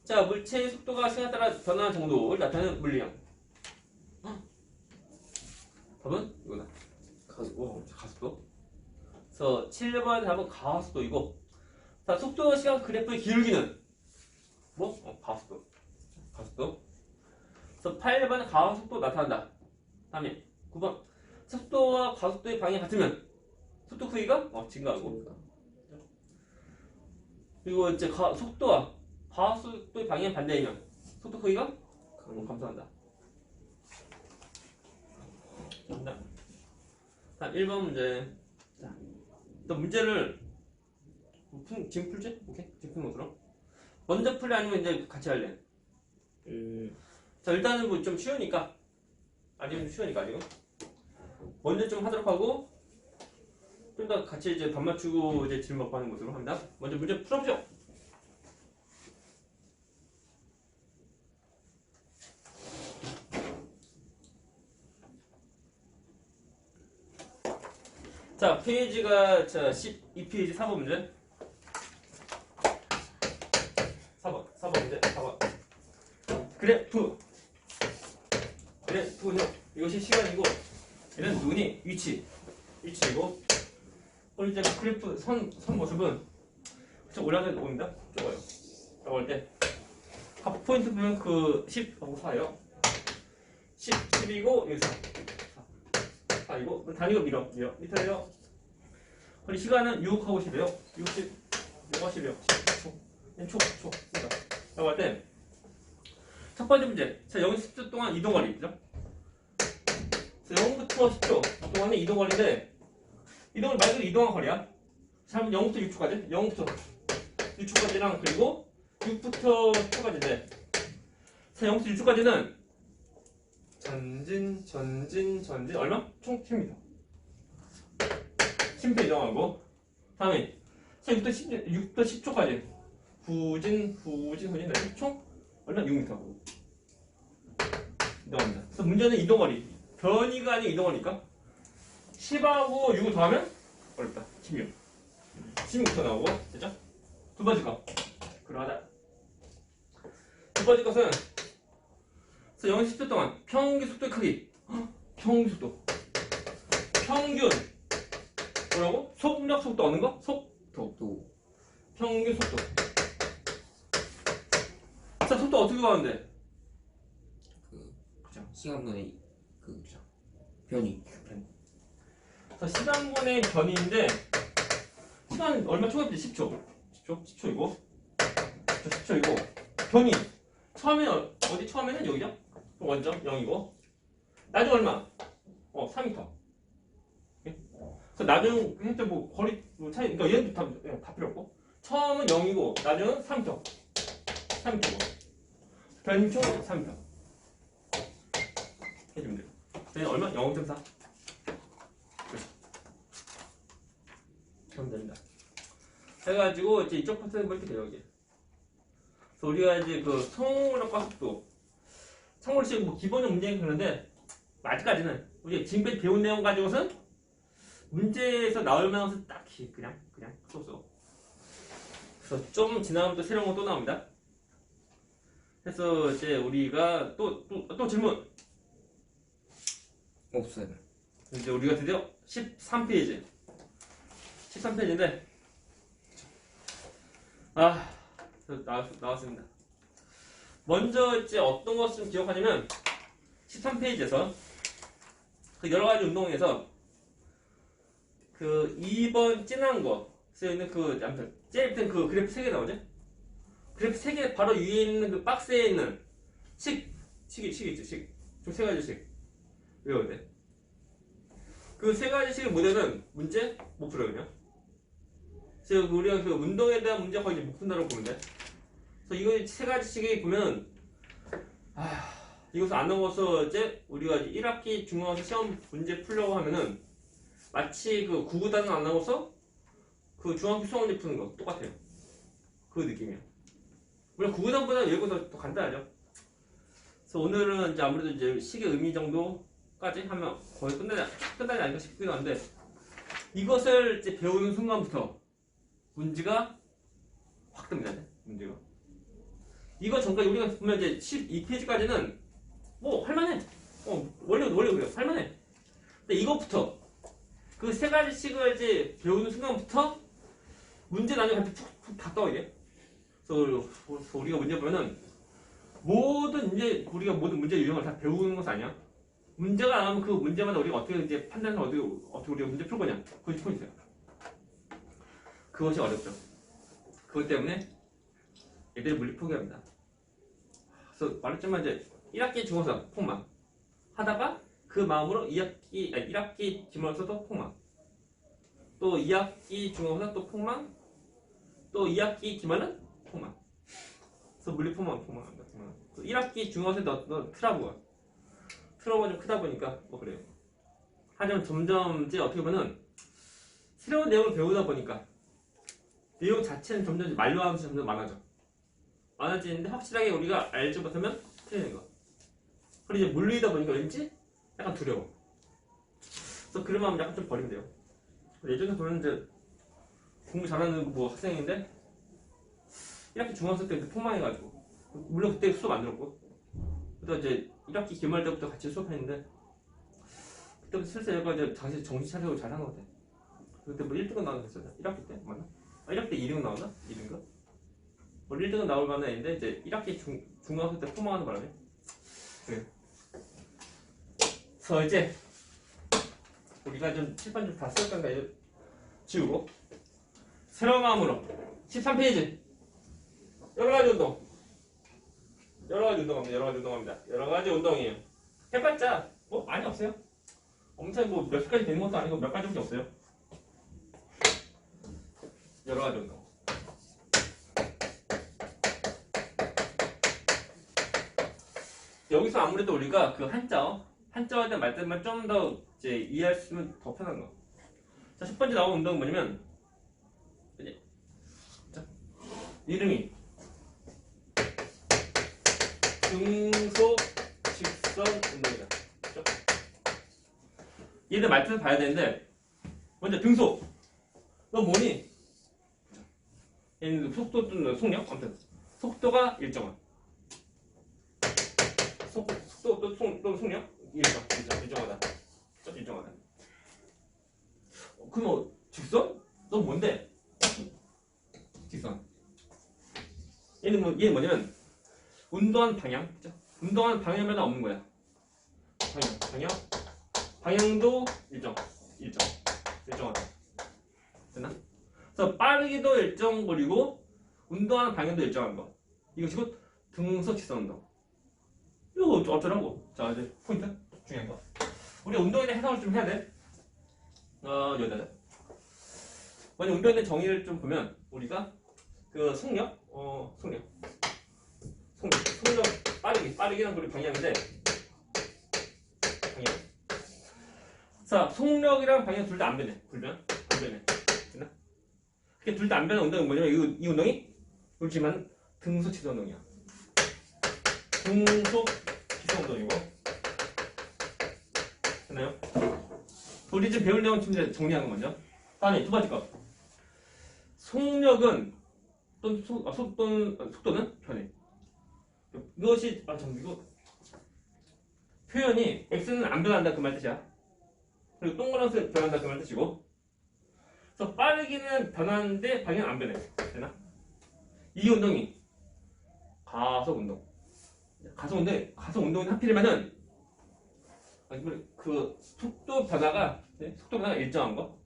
[SPEAKER 1] 자, 물체의 속도가 시간에 따라 변하는 정도를 나타내는 물리형. 답은 이거다. 가속도. 그래서 7번 답은 가속도이고 자, 속도와 시간 그래프의 기울기는 뭐? 가속도. 그래서 8번 가속도 나타난다. 다음에 9번 속도와 가속도의 방향이 같으면 속도 크기가 증가하고 그리고 이제 속도와 가속도의 방향이 반대이면 속도 크기가 감소한다. 다음 1번 문제. 자, 또 문제를 지금 풀지? 오케이? 지금 푸는 것으로 먼저 풀래 아니면 이제 같이 할래? 자 일단은 뭐 좀 쉬우니까 아직은 먼저 좀 하도록 하고 좀 더 같이 이제 밥 맞추고 이제 질문 받고 하는 것으로 합니다. 먼저 문제 풀어보죠. 자 페이지가 자 12페이지 4번 문제. 4번 문제. 4번. 그래프. 그래프는 이것이 시간이고 얘는 눈이 위치이고 이제 그래프 선 모습은 좀 올라가는 옵니다. 좁아요. 라고 할 때 포인트 보면 그 10하고 4예요. 10이고 여기 4이고 단위가 미터예요. 그리고 시간은 6하고 10이에요. 60, 6하고 10이에요. 초. 그러니까 라고 할 때 첫 번째 문제. 자, 여기 10초 동안 이동 거리. 그죠? 0부터 10초 동안의 이동 거리인데 이동을 말 그대로 이동한 거리야. 자, 0부터 6초까지. 0부터 6초까지랑 그리고 6부터 10초까지인데 자, 0부터 6초까지는 전진 얼마? 총 10m. 10m 이동하고 다음에 6부터 10초까지 후진 총 얼마? 6m 이동합니다. 그래서 문제는 이동거리 변이가 아닌 이동거리니까 10하고 6을 더하면 어렵다. 16m 나오고 됐죠? 두 번째 거 그러하다. 두 번째 것은 0에서 10초 동안 평균 속도의 크기. 평균 속도. 평균 뭐라고? 속력 속도 얻는 거? 속도. 평균 속도. 자, 속도 어떻게 구하는데?
[SPEAKER 2] 그죠. 시간분의 그죠. 변이.
[SPEAKER 1] 자, 시간분의 변이인데 시간 얼마 초과했지? 10초이고 10초이고 변이 처음에는 어디? 처음에는 여기죠? 원점 0이고 나중 얼마? 3m. 그래서 나중 했던 뭐 거리 뭐 차이 그러니까 얘는 다 필요 없고 처음은 0이고 나중은 3m. 3m고 변총 3m 해주면 돼요. 그냥 얼마? 0.4. 그럼 됩니다. 해가지고 이제 이쪽 파트는 뭐 이렇게 돼요 이게. 그래서 우리가 이제 그 성력과 속도 참고로 뭐 기본적 문제는 그런데 아직까지는 우리 지금까지 배운 내용 가지고선 문제에서 나올 만한 것은 딱히 그냥 써. 그래서 좀 지나면 또 새로운 거 또 나옵니다. 그래서 이제 우리가 또 질문
[SPEAKER 2] 없어요.
[SPEAKER 1] 이제 우리가 드디어 13페이지인데 나왔습니다. 먼저 이제 어떤 것을 기억하냐면 13페이지에서 그 여러 가지 운동에서 그 2번 진한 거 쓰여있는 그 아무튼 제일 밑에 그 그래프 3개 나오죠? 그래프 3개 바로 위에 있는 그 박스에 있는 식이 있죠. 총 3가지씩 외워야 돼. 그 3가지씩의 모델은 문제 못 풀어요. 그래서 우리가 그 운동에 대한 문제 거의 못 푼다고 보면 돼. 그래서 이거 3가지씩이 보면 이것을 안 넘어서 이제 우리가 1학기 중간고사 시험 문제 풀려고 하면은 마치 그 9구단은 안 나와서 그 중학교 수학 문제 푸는 거 똑같아요. 그 느낌이야. 물론 9구단보다 여기가 더 간단하죠. 그래서 오늘은 이제 아무래도 이제 식의 의미 정도까지 하면 거의 끝나지 않을까 싶기도 한데 이것을 이제 배우는 순간부터 문제가 확 뜹니다. 문제가. 이거 전까지 우리가 보면 이제 12페이지까지는 뭐 할만해. 원래 그래요. 할만해. 근데 이것부터 그 3가지씩을 이제 배우는 순간부터 문제 나중에 푹 다 떠 이게. 그래서 우리가 문제 보면은 우리가 모든 문제 유형을 다 배우는 것은 아니야. 문제가 나오면 그 문제마다 우리가 어떻게 이제 판단해서 어떻게 우리가 문제 풀 거냐. 그것이 포인트예요. 그것이 어렵죠. 그것 때문에 애들이 물리 포기합니다. 그래서 말했지만 이제 1학기 중고사 폭망 하다가 그 마음으로 1학기 기말서도 폭망, 또 2학기 중고사 또 폭망, 또 2학기 기말은 폭망. 그래서 물리 폭망합니다. 1학기 중고사 너 트러블가 좀 크다 보니까 뭐 그래요. 하지만 점점 이제 어떻게 보면은 새로운 내용을 배우다 보니까 내용 자체는 점점 말로 하면서 점점 많아지는데 확실하게 우리가 알지 못하면 틀리는 거. 그리고 이제 물리다 보니까 왠지 약간 두려워. 그래서 그런 마음 약간 좀 버리면 돼요. 예전에 저는 이제 공부 잘하는 뭐 학생인데 1학기 중학생 때 폭망해가지고 물론 그때 수업 안 들었고 그래서 이제 1학기 기말 때부터 같이 수업했는데 그때부터 슬슬 얘가 이제 다시 정신 차리고 잘한 것 같아. 그때 뭐 1등은 나오는 거 했었나? 1학기 때? 맞나? 아 1학기 때 2등은 나오나? 2등가? 뭐 1등은 나올 만한 애인데 이제 1학기 중학생 때 폭망하는 바람에 그래. 그래서 이제 우리가 좀 칠판 좀 다 쓸건가 이제 지우고 새로운 마음으로 13페이지 여러가지 운동 여러가지 운동합니다. 여러가지 운동이에요. 해봤자 뭐 많이 없어요. 엄청 뭐 몇 가지 되는 것도 아니고 몇 가지밖에 없어요. 여러가지 운동 여기서 아무래도 우리가 그 한자어에 대한 말들만 좀 더 이제 이해할 수 있으면 더 편한 거. 자, 첫 번째 나온 운동은 뭐냐면 자, 이름이 등소 직선 운동이다. 그렇죠? 얘들 말뜻을 봐야 되는데 먼저 등소. 너 뭐니? 얘는 속도 또는 속력? 아무튼 속도가 일정한. 속도 또는 속력? 일정하다. 일정하다. 그럼 직선? 너 뭔데? 직선. 얘는 뭐냐면 운동한 방향. 그죠? 운동하는 방향마다 없는 거야. 방향도 일정하다. 됐나? 그래서 빠르기도 일정 그리고 운동하는 방향도 일정한 거. 이것이 곧 등소 직선 운동. 이거 어쩌라고? 자 이제 포인트 중요한 거. 우리 운동에 대한 해석을 좀 해야 돼. 여기다. 먼저 운동에 대한 정의를 좀 보면 우리가 그 속력, 빠르기는 우리 방향인데 방향. 자 속력이랑 방향 둘 다 안 변해. 불변해. 됐나? 그게 둘 다 안 변하는 운동이 뭐냐면 이 운동이 울지만 등소 직선 운동이야. 등소 직선 운동이고. 됐나요? 우리 지금 배울 내용 좀 정리하는 거 먼저. 다음에 두 번째 거. 속력은 속도는 변해. 이것이 이거 표현이 x는 안 변한다 그 말 뜻이야. 그리고 동그라스 변한다 그 말 뜻이고. 그래서 빠르기는 변하는데 방향은 안 변해. 되나? 이 운동이 가속 운동이 하필이면은 그 속도 변화가 일정한 거.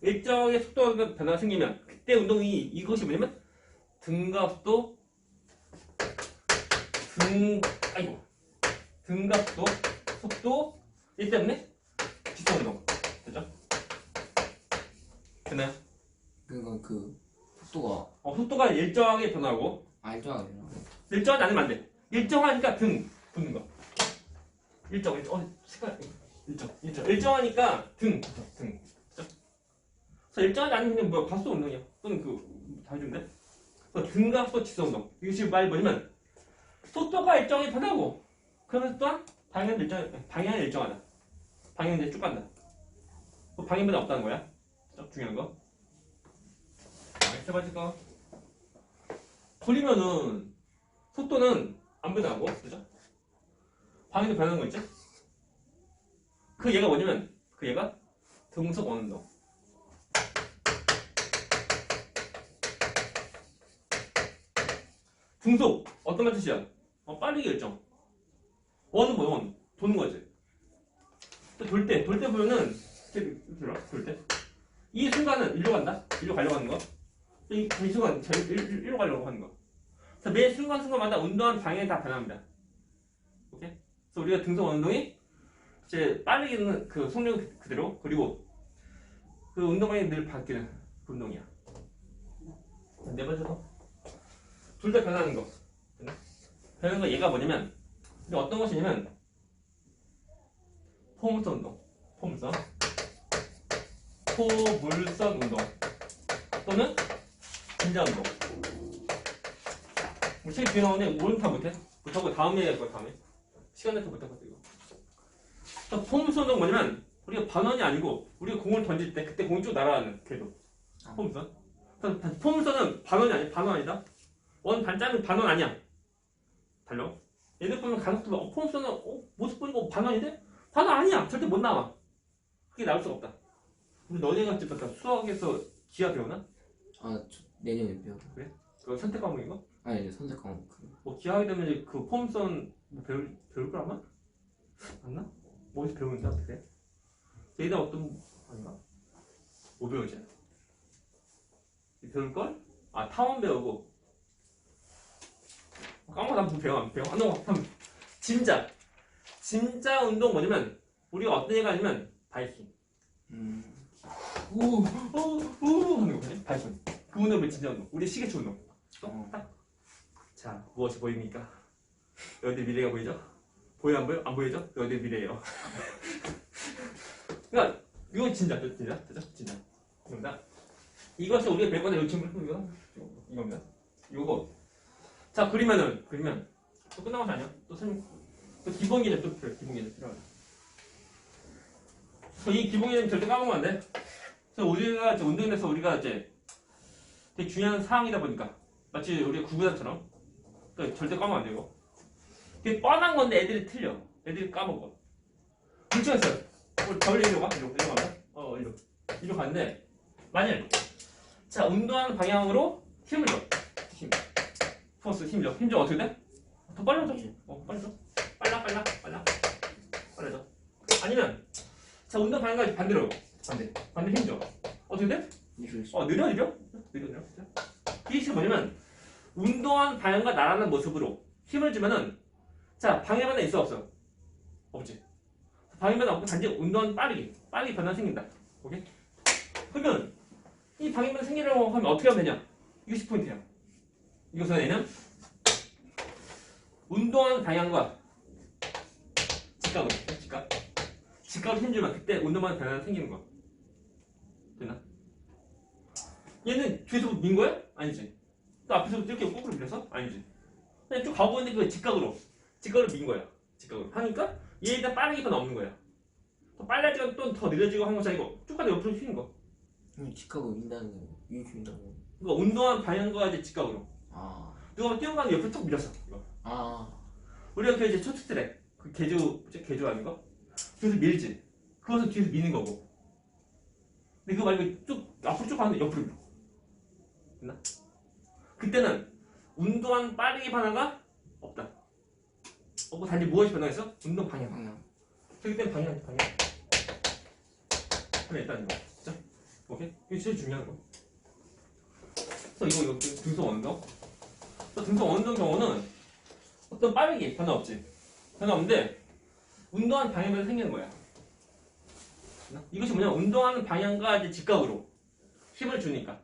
[SPEAKER 1] 일정하게 속도 변화가 생기면 그때 운동이 이것이 뭐냐면 등가속도 속도 이 때문에 직선 운동. 됐죠? 됐나요?
[SPEAKER 2] 그러니까 그 속도가
[SPEAKER 1] 속도가 일정하게 변하고
[SPEAKER 2] 일정하게
[SPEAKER 1] 일정하지 않으면 안 돼. 일정하니까 등 붙는 거. 일정하니까 등. 그래서 일정하지 않으면 그냥 뭐야 가속 운동이야. 또는 다 해주면 돼. 그래서 등과 속도 직선 운동. 이것이 말이 뭐냐면 속도가 일정하게 변하고 그러면서 또한 방향은 일정하다. 방향은 이제 쭉 간다. 방향 변화 없다는 거야. 중요한 거. 세 번째 거. 돌리면은 속도는 안 변하고, 그죠? 방향도 변하는 거 있지? 그 얘가 뭐냐면, 그 얘가 등속 원운동. 등속 어떤 말 뜻이야? 빠르게 일정. 원은 뭐야? 원 도는 거지. 돌 때 보면은 돌 때. 이 순간은 일로 간다. 일로 가려고 하는 거. 이 순간 일로 가려고 하는 거. 그래서 매 순간마다 운동하는 방향이 다 변합니다. 오케이? 그래서 우리가 등속 운동이 이제 빠르기는 그 속력 그대로 그리고 그 운동 방향이 늘 바뀌는 그 운동이야. 네 번째 거. 둘 다 변하는 거. 변하는 거 얘가 뭐냐면 어떤 것이냐면 포물선 운동. 포물선 운동 또는 긴장 운동. 우리 책 뒤에 나오는데 오늘 다 못해? 못하고 다음에 할 거야. 다음에 시간 내서 못할 것 같아 이거. 포물선 운동 뭐냐면 우리가 반원이 아니고 우리가 공을 던질 때 그때 공이 쭉 날아가는 궤도. 포물선. 포물선은 반원이 아니야. 반원 아니다. 원 반짝은 반원 아니야. 달려. 얘들 보면 간혹도 포물선은 모습 보니까 반원인데 반원 아니야. 절대 못 나와. 그게 나올 수가 없다. 우리 너네가 지금 수학에서 기하 배우나?
[SPEAKER 2] 아, 저 내년에 배워.
[SPEAKER 1] 그 선택 과목인가?
[SPEAKER 2] 아니, 이제 선택 과목.
[SPEAKER 1] 뭐 기하게 되면 이제 그 포물선 뭐 배울 걸 아마? 맞나? 뭐지 배우는데 어떻게? 얘가 어떤 아닌가? 뭐 배우지? 배울 걸? 아 타원 배우고. 까먹어 난 배워 안 배워? 안 넘어. 진짜 운동 뭐냐면 우리가 어떤 얘가 아니면 바이킹. 우 하는 거거든. 바이킹. 그 운동은 진짜 운동. 우리 시계추 운동. 딱. 자 무엇이 보입니까? 여기 미래가 보이죠? 보여 안 보여? 안 보이죠? 여기 미래예요. 그러니까 이건 진짜. 이겁니다. 이것이 우리가 배울 건데 이 친구 이겁니다. 이거. 자 그리면 또 끝난 것이 아니야. 또 설명. 또 기본 개념 또 필요해. 기본 개념 필요하다. 이 기본 개념 절대 까먹으면 안 돼. 그래서 우리가 이제 운동에서 우리가 이제 되게 중요한 사항이다 보니까 마치 우리가 구구단처럼 그러니까 절대 까먹으면 안 되고. 되게 뻔한 건데 애들이 틀려. 애들이 까먹어. 물증했어요. 저를 이리로 가. 이리로 가면 이리로 가는데 만일 자 운동하는 방향으로 힘을 줘. 포스 힘 줘 어떻게 돼? 더 빨리 줘. 빨리 줘. 빨리 줘. 아니면 자 운동 방향과 반대로 반대 힘 줘. 어떻게 돼? 느려. 이게 뭐냐면 운동한 방향과 나라는 모습으로 힘을 주면은 자 방해 변화 있어 없어? 없지. 방해 변화 없고 단지 운동은 빠르게 변화 생긴다. 오케이? 그러면 이 방해 변화 생기려고 하면 어떻게 하면 되냐? 이거 10포인트야. 이것은 얘는 운동하는 방향과 직각으로 힘주면 그때 운동하는 변화가 생기는 거야. 됐나? 얘는 뒤에서 민 거야? 아니지. 또 앞에서 이렇게 거꾸로 밀려서? 아니지. 그냥 쭉 가고 있는데 그 직각으로 민 거야. 직각으로 하니까 얘에 일단 빠르게 변화 없는 거야. 더 빨라지고 또 더 느려지고 하는 것이 아니고 쭉 가다 옆으로 휘는 거.
[SPEAKER 2] 직각으로 민다는 거. 이렇게 민다고.
[SPEAKER 1] 그러니까 운동한 방향과 이제 직각으로.
[SPEAKER 2] 아.
[SPEAKER 1] 누가 뛰어가는 옆으로 쭉 밀었어. 이거. 우리가 그 이제 초특트랙 그 개조 아닌가? 그래서 밀지. 그것은 뒤에서 미는 거고. 근데 그거 말고 쭉 앞으로 쭉 가는데 옆으로 밀어. 됐나? 그때는 운동한 빠르게 변화가 없다. 없고 단지 무엇이 변화했어? 운동 방향. 그때는 방향. 하나 있다는 거. 진짜? 오케이? 이게 제일 중요한 거. 그래서 이거 등속 원동. 등속 원동 경우는 어떤 빠르게 변화 없지. 변화 없는데 운동하는 방향이 생기는 거야. 이것이 뭐냐면 운동하는 방향과 이제 직각으로 힘을 주니까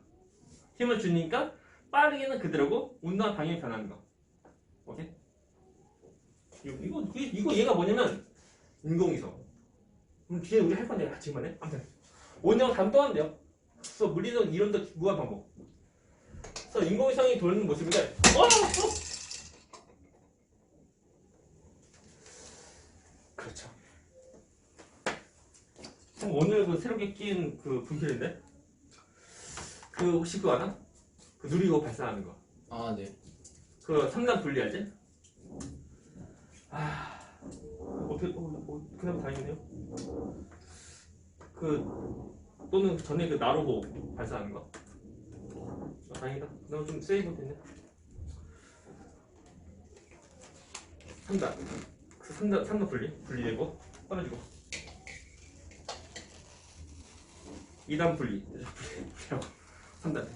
[SPEAKER 1] 빠르게는 그대로고 운동하는 방향이 변하는 거. 오케이? 이거 얘가 뭐냐면 인공위성. 그럼 뒤에 우리 할 건데 지금 해. 아무튼 원형 다음 또 한대요. 그래서 물리적 이론도 무한 반복. 그래서 인공위성이 돌는 모습인데 그렇죠. 오늘 그 새롭게 낀 그 분필인데 그 혹시 그거 아나? 그 누리고 발사하는 거.
[SPEAKER 2] 아, 네.
[SPEAKER 1] 그 3단 분리 알지? 어떻게 그나마 다행이네요. 그 또는 전에 그 나로호 발사하는 거. 다행이다. 그나마 좀 세이브 됐네. 3단 분리되고 떨어지고 2단 분리하고 3단.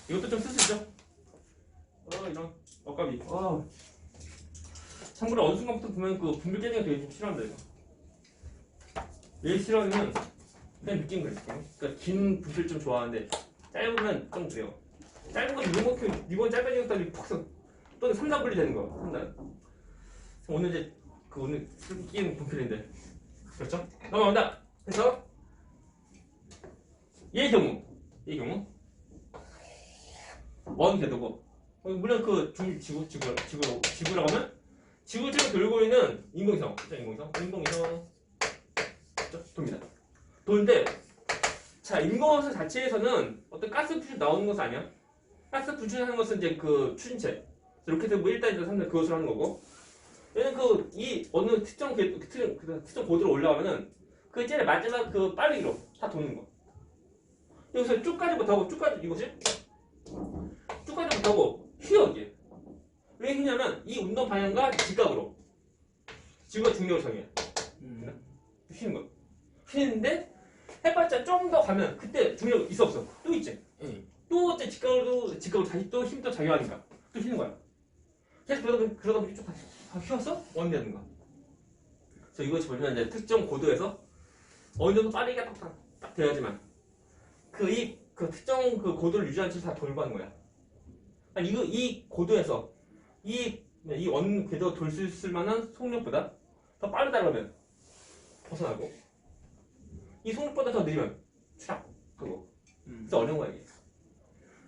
[SPEAKER 1] 이것도 좀 쓸 수 있죠? 이런 억압이. 참고로 어느 순간부터 보면 그 분필 깨지가 되게 좀 싫어한다 이거. 왜 싫어하냐면 그냥 느낀 거예요. 그러니까 긴 분필 좀 좋아하는데 짧으면 좀 그래요. 짧은 거 이번 짧아지니까 푹 써. 또는 3단 분리 되는 거. 3단. 오늘 이제 그 오늘 끼는 분필인데 그렇죠? 넘어간다. 그래서 얘의 경우 원 궤도고 물론 그 지구라고 하면 지구처럼 돌고 있는 인공위성. 그렇죠? 돕니다. 도는데 자 인공호수 자체에서는 어떤 가스 분출 나오는 것은 아니야. 가스 분출하는 것은 이제 그 추진체 이렇게 해서 뭐 1단, 2단, 3단 그것을 하는 거고 얘는 그 이 어느 특정 고도로 올라가면은 그 제일 마지막 그 빠르기로 다 도는 거. 여기서 쭉까지 못하고 쭉까지 이것이 쭉까지 못하고 휘어 이게. 왜 휘냐면 이 운동 방향과 직각으로 지구가 중력을 정해. 휘는 거. 휘는데 해봤자 좀 더 가면 그때 중력 있어 없어? 또 있지.
[SPEAKER 2] 예.
[SPEAKER 1] 또 어째 직각으로 다시 또 힘도 작용하니까 또 휘는 거야. 계속 그러다 보니 쭉 다 휘어서 원되는 거야. 그래서 이것이 보면 이제 특정 고도에서 어느 정도 빠르기가 딱 돼야지만 그 특정 그 고도를 유지한 채로 다 돌고 하는 거야. 아니, 이 고도에서 원 궤도 돌 수 있을 만한 속력보다 더 빠르다 그러면 벗어나고 이 속력보다 더 느리면 추락 하고 진짜 어려운 거야 이게.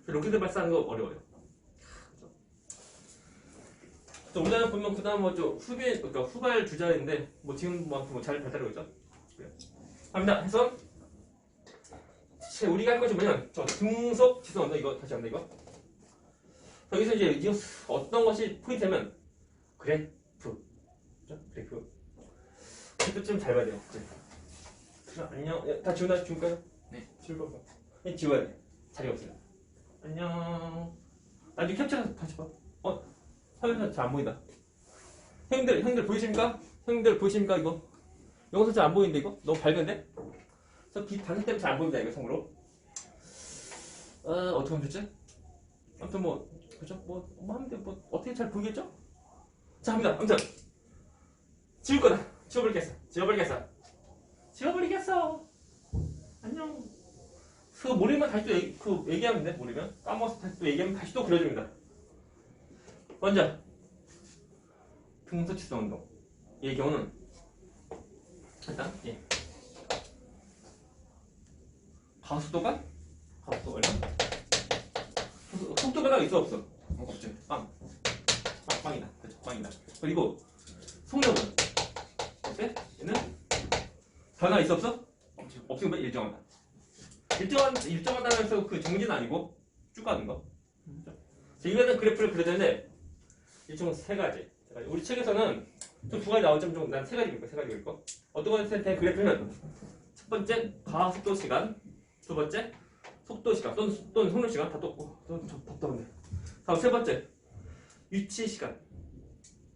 [SPEAKER 1] 로켓을 발사하는 거 어려워요. 우리나라 보면 그다음 뭐좀 그러니까 후발 주자인데 뭐 지금 뭐 잘 발달하고 있죠. 그래요. 갑니다. 해서 우리가 할 것이 뭐냐면 저 등속 지선 이거 다시 한다 이거. 여기서 이제 어떤 것이 포인트냐면 그래프, 그렇죠? 그래프 좀 잘 봐야 돼요. 그래. 안녕. 다 지울까요?
[SPEAKER 2] 네.
[SPEAKER 1] 지울 거고. 지워야 돼. 자리가 없어요. 안녕. 나중에 캡처해서 다시 봐. 화면에서 잘 안 보인다. 형님들 보이십니까? 이거? 영상 잘 안 보이는데 이거? 너무 밝은데? 그래서 빛 반사 때문에 잘 안 보인다 이거 참고로. 어떻게 하면 되지? 아무튼 그죠? 뭐 하면 돼. 뭐 어떻게 잘 보이겠죠? 자 합니다. 아무튼 지울 거다. 지워버리겠어. 안녕. 그 모르면 다시 또 얘기하면 돼. 모르면 까먹어서 다시 또 얘기하면 다시 또 그려줍니다. 먼저 등속 지선 운동. 이 경우는 일단 가속도가 얼마? 속도가 있어 없어? 없지. 빵이다. 그렇죠. 빵이다. 그리고 속력은 어때? 얘는 변화 있어 없어? 없으면 일정하다. 일정하다고 해서 그 정지는 아니고 쭉 가는 거. 이거는 그래프를 그려야 되는데 일종은 세 가지. 우리 책에서는 좀 두 가지 나오지만 난 세 가지 그릴 거. 어떤 것에 대한 그래프는 첫 번째 가속도 시간, 두 번째 속도 시간 또는 속력 시간 다 답답한데. 다음 세 번째 위치 시간.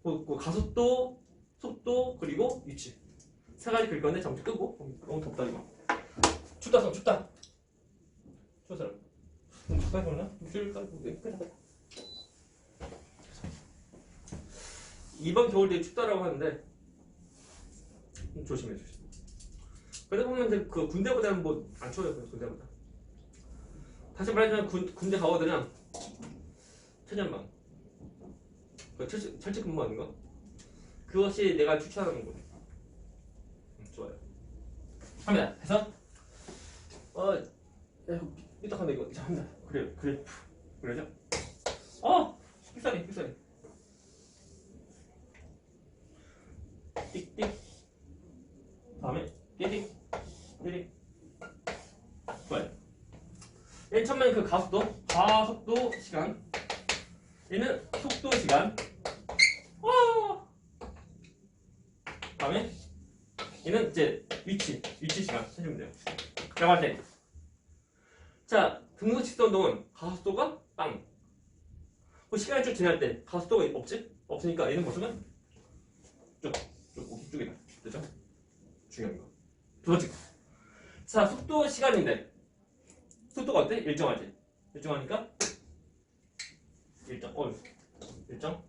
[SPEAKER 1] 가속도, 속도 그리고 위치. 세 가지 그릴 건데 잠시 끄고. 너무 덥다 이거. 춥다. 추워 사람. 가까이 보나? 이번 겨울 되게 춥다라고 하는데 조심해. 그러다 보면 이제 그 군대보다는 뭐 안 추워요. 군대보다. 다시 말하자면 군대 가거든요. 최전방. 철직 근무하는 거. 그것이 내가 추천하는 거예요. 좋아요. 합니다. 해서 삐딱한데 이거 합니다. 그래프. 그러죠? 삑사리. 띡띡. 다음에 띠딕. 좋아요. 얘는 처음에는 그 가속도 시간. 얘는 속도 시간. 다음에 얘는 이제 위치 시간 찾으면 돼요. 라고 할 때. 자, 등속 지선 운동은 가속도가 빵. 그 시간이 쭉 지날 때 가속도가 없으니까 얘는 뭐쓰면 쭉이다. 됐죠? 중요한 거. 두 번째 거. 자, 속도 시간인데 속도가 어때? 일정하지? 일정하니까 일정.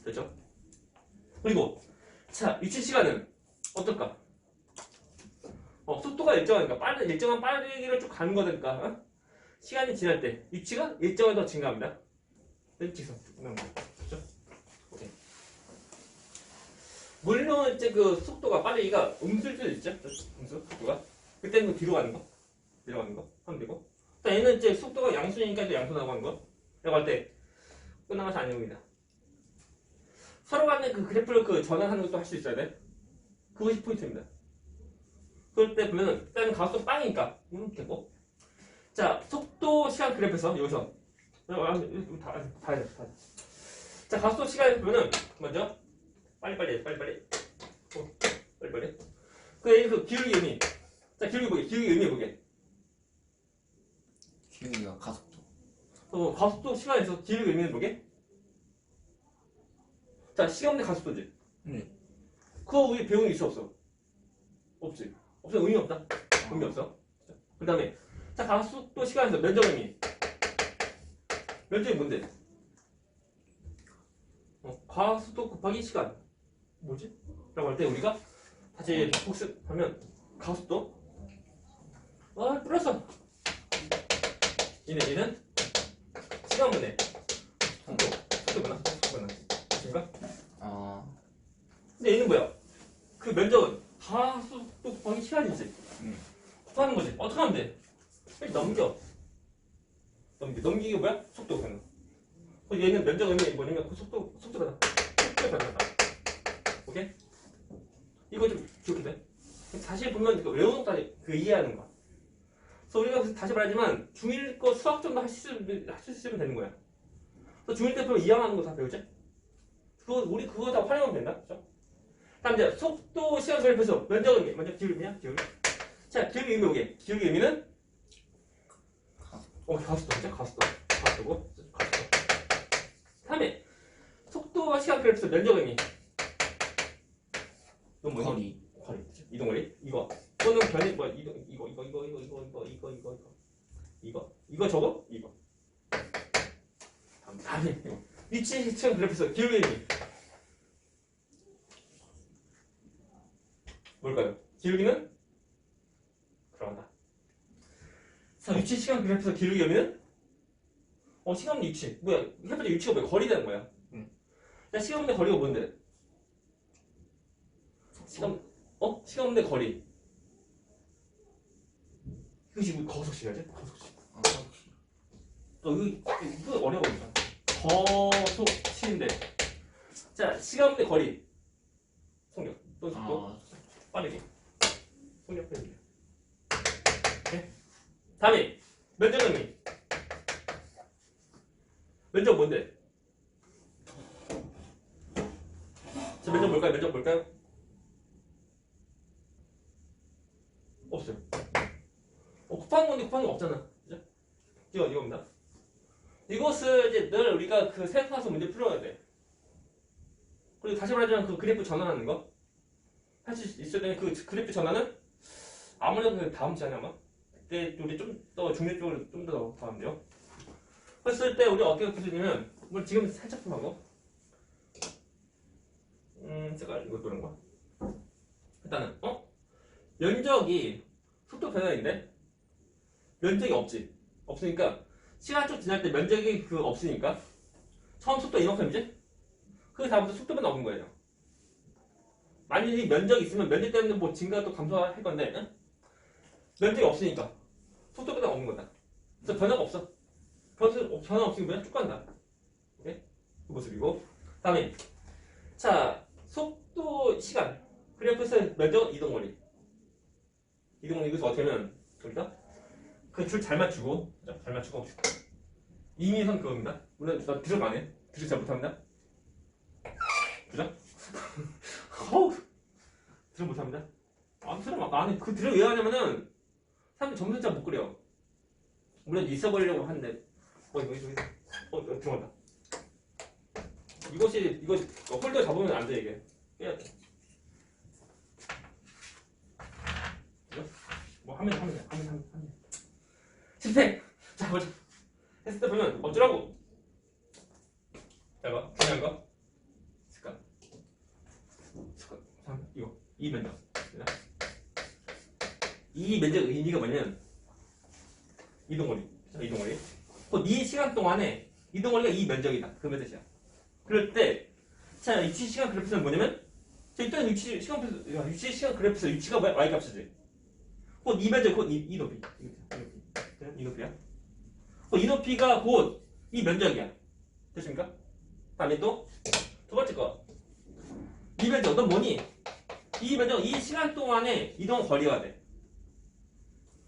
[SPEAKER 1] 됐죠? 그리고 자, 위치 시간은 어떨까? 속도가 일정하니까 일정한 빠르기를 쭉 가는 거니까 시간이 지날 때 위치가 일정하게 더 증가합니다. 직선 그렇죠? 오케이. 물론 이제 그 속도가 빠르기가 음수일 수도 있죠. 음수 속도가 그때는 뒤로 가는 거, 내려가는 거 하면 되고. 얘는 이제 속도가 양수니까 이제 양수 나가는 거. 내가 할 때 끝나가서 안녕입니다. 서로 간에 그 그래프를 그 전환하는 것도 할 수 있어야 돼. 그것이 포인트입니다. 그럴 때 보면은 일단 가속도 빵이니까 되고. 자, 속도 시간 그래프에서 여기서 다 해야 돼. 자, 가속도 시간 보면은 먼저 빨리빨리. 빨리빨리. 그 기울기 의미. 자, 기울기 의미 보게.
[SPEAKER 2] 기울기가 가속도.
[SPEAKER 1] 가속도 시간에서 기울기 의미는 뭐게? 자, 시간 대 가속도지.
[SPEAKER 2] 네.
[SPEAKER 1] 그거 우리 배운 게 있어 없어? 없지. 없어. 의미 없다. 의미 없어. 그 다음에 자, 가속도 시간에서 면적 의미. 면적이 뭔데? 가속도 곱하기 시간. 뭐지? 라고 할 때 우리가 다시 복습하면 가속도 플러스 얘는 시간분의 속도구나. 맞습니까? 근데 얘는 뭐야? 그 면적은 가속도 곱하기 시간이지. 곱하는 거지. 어떻게 하면 돼? 빨리 넘기기 뭐야? 속도 변화. 얘는 면적 의미 뭐냐면 그 속도 변화. 속도 변화다. 오케이? 이거 좀 기억해 돼? 사실 보면 이거 외우는 것까지 그 이해하는 거야. 그래서 우리가 다시 말하지만 중1 거 수학 정도 할 수 있으면 되는 거야. 그래서 중1 때 보면 이항하는 거 다 배우지? 우리 그거 다 활용하면 된다. 그죠? 다음 이제 속도 시간 그래프에서 면적 의미. 먼저 기울기냐? 기울기. 자, 기울기 의미 오게. 기울기 의미는 가속도죠? 가속도고. 다음에 속도와 시간 그래프에서 면적 의미. 이건 뭐니? 거리. 이동거리. 이거는 변이 뭐야? 이거 저거? 이거. 다음에 위치 시간 그래프에서 기울기 의미. 뭘까요? 기울기는 그러다. 자, 위치 시간 그래프에서 기울기 의미는 시간 대 위치. 뭐야? 해보자. 위치가 뭐야? 거리 되는 거야. 자, 시간 대 거리가 뭔데? 시간 대 거리. 이것이 우리 거속시간이지? 거속시. 이거 어려워 보니까. 거속시인데. 자, 시간 대 거리. 속력. 또 속도. 빠르게. 속력 빼주세요. 오케이? 다음에 면적 의미. 면적 뭔데? 자, 면적 뭘까요? 없어요. 곱하는 건데 곱하는 거 없잖아. 그죠? 이겁니다. 이것을 이제 늘 우리가 생각해서 문제 풀어야 돼. 그리고 다시 말하자면 그 그래프 전환하는 거. 할 수 있을 때는 그 그래프 전환은 아무래도 다음 시간에 아마 그때 우리 좀 더 중립 쪽으로 좀 더 하는데요. 했을 때 우리 어떻게 풀어주냐면 뭐 지금 살짝 좀 하고 제가 이거 노는 거. 일단은 면적이 속도 변화인데 면적이 없으니까 시간 쭉 지날 때 면적이 없으니까 처음 속도 이만큼이지? 그 다음부터 속도 변화 없는 거예요. 만약에 면적이 있으면 면적 때문에 뭐 증가가 또 감소할 건데 면적이 없으니까 속도 변화 없는 거다. 그래서 변화가 없어. 변화 없으면 그냥 쭉 간다. 오케이? 그 모습이고. 다음에 자, 속도 시간 그래프에서 면적은 이동거리. 이동거리 여기서 어떻게 하면 우리가 그 줄 잘 맞추고 이미선 그겁니다. 물론 나 드럽 안 해. 드럽 잘 못합니다. 그죠? 드럽 못합니다. 드럽 안 해. 그 드럽 왜 하냐면은 사람들이 점점 잘 못 그려. 물론 있어 보려고 하는데 이거 들어간다. 이거 홀더 잡으면 안 돼 이게. 빼야 돼. 그죠? 뭐 하면 실패. 자, 보자. 했을 때 보면 어쩌라고. 자, 봐. 중요한 거. 습관. 이거. 이 면적. 이 면적 의미가 뭐냐면 이동거리. 자, 이동거리. 이 시간 동안에 이동거리가 이 면적이다. 그 면적이야. 그럴 때, 자, 위치 시간 그래프는 뭐냐면, 일단 위치 시간 그래프에서 위치가 뭐야? y 값이지. 곧 이 면적, 곧 이 높이. 이 높이야. 이 높이가 곧 이 면적이야. 됐습니까? 다음에 또 두 번째 거. 이 면적, 넌 뭐니? 이 면적, 이 시간 동안에 이동 거리가 돼.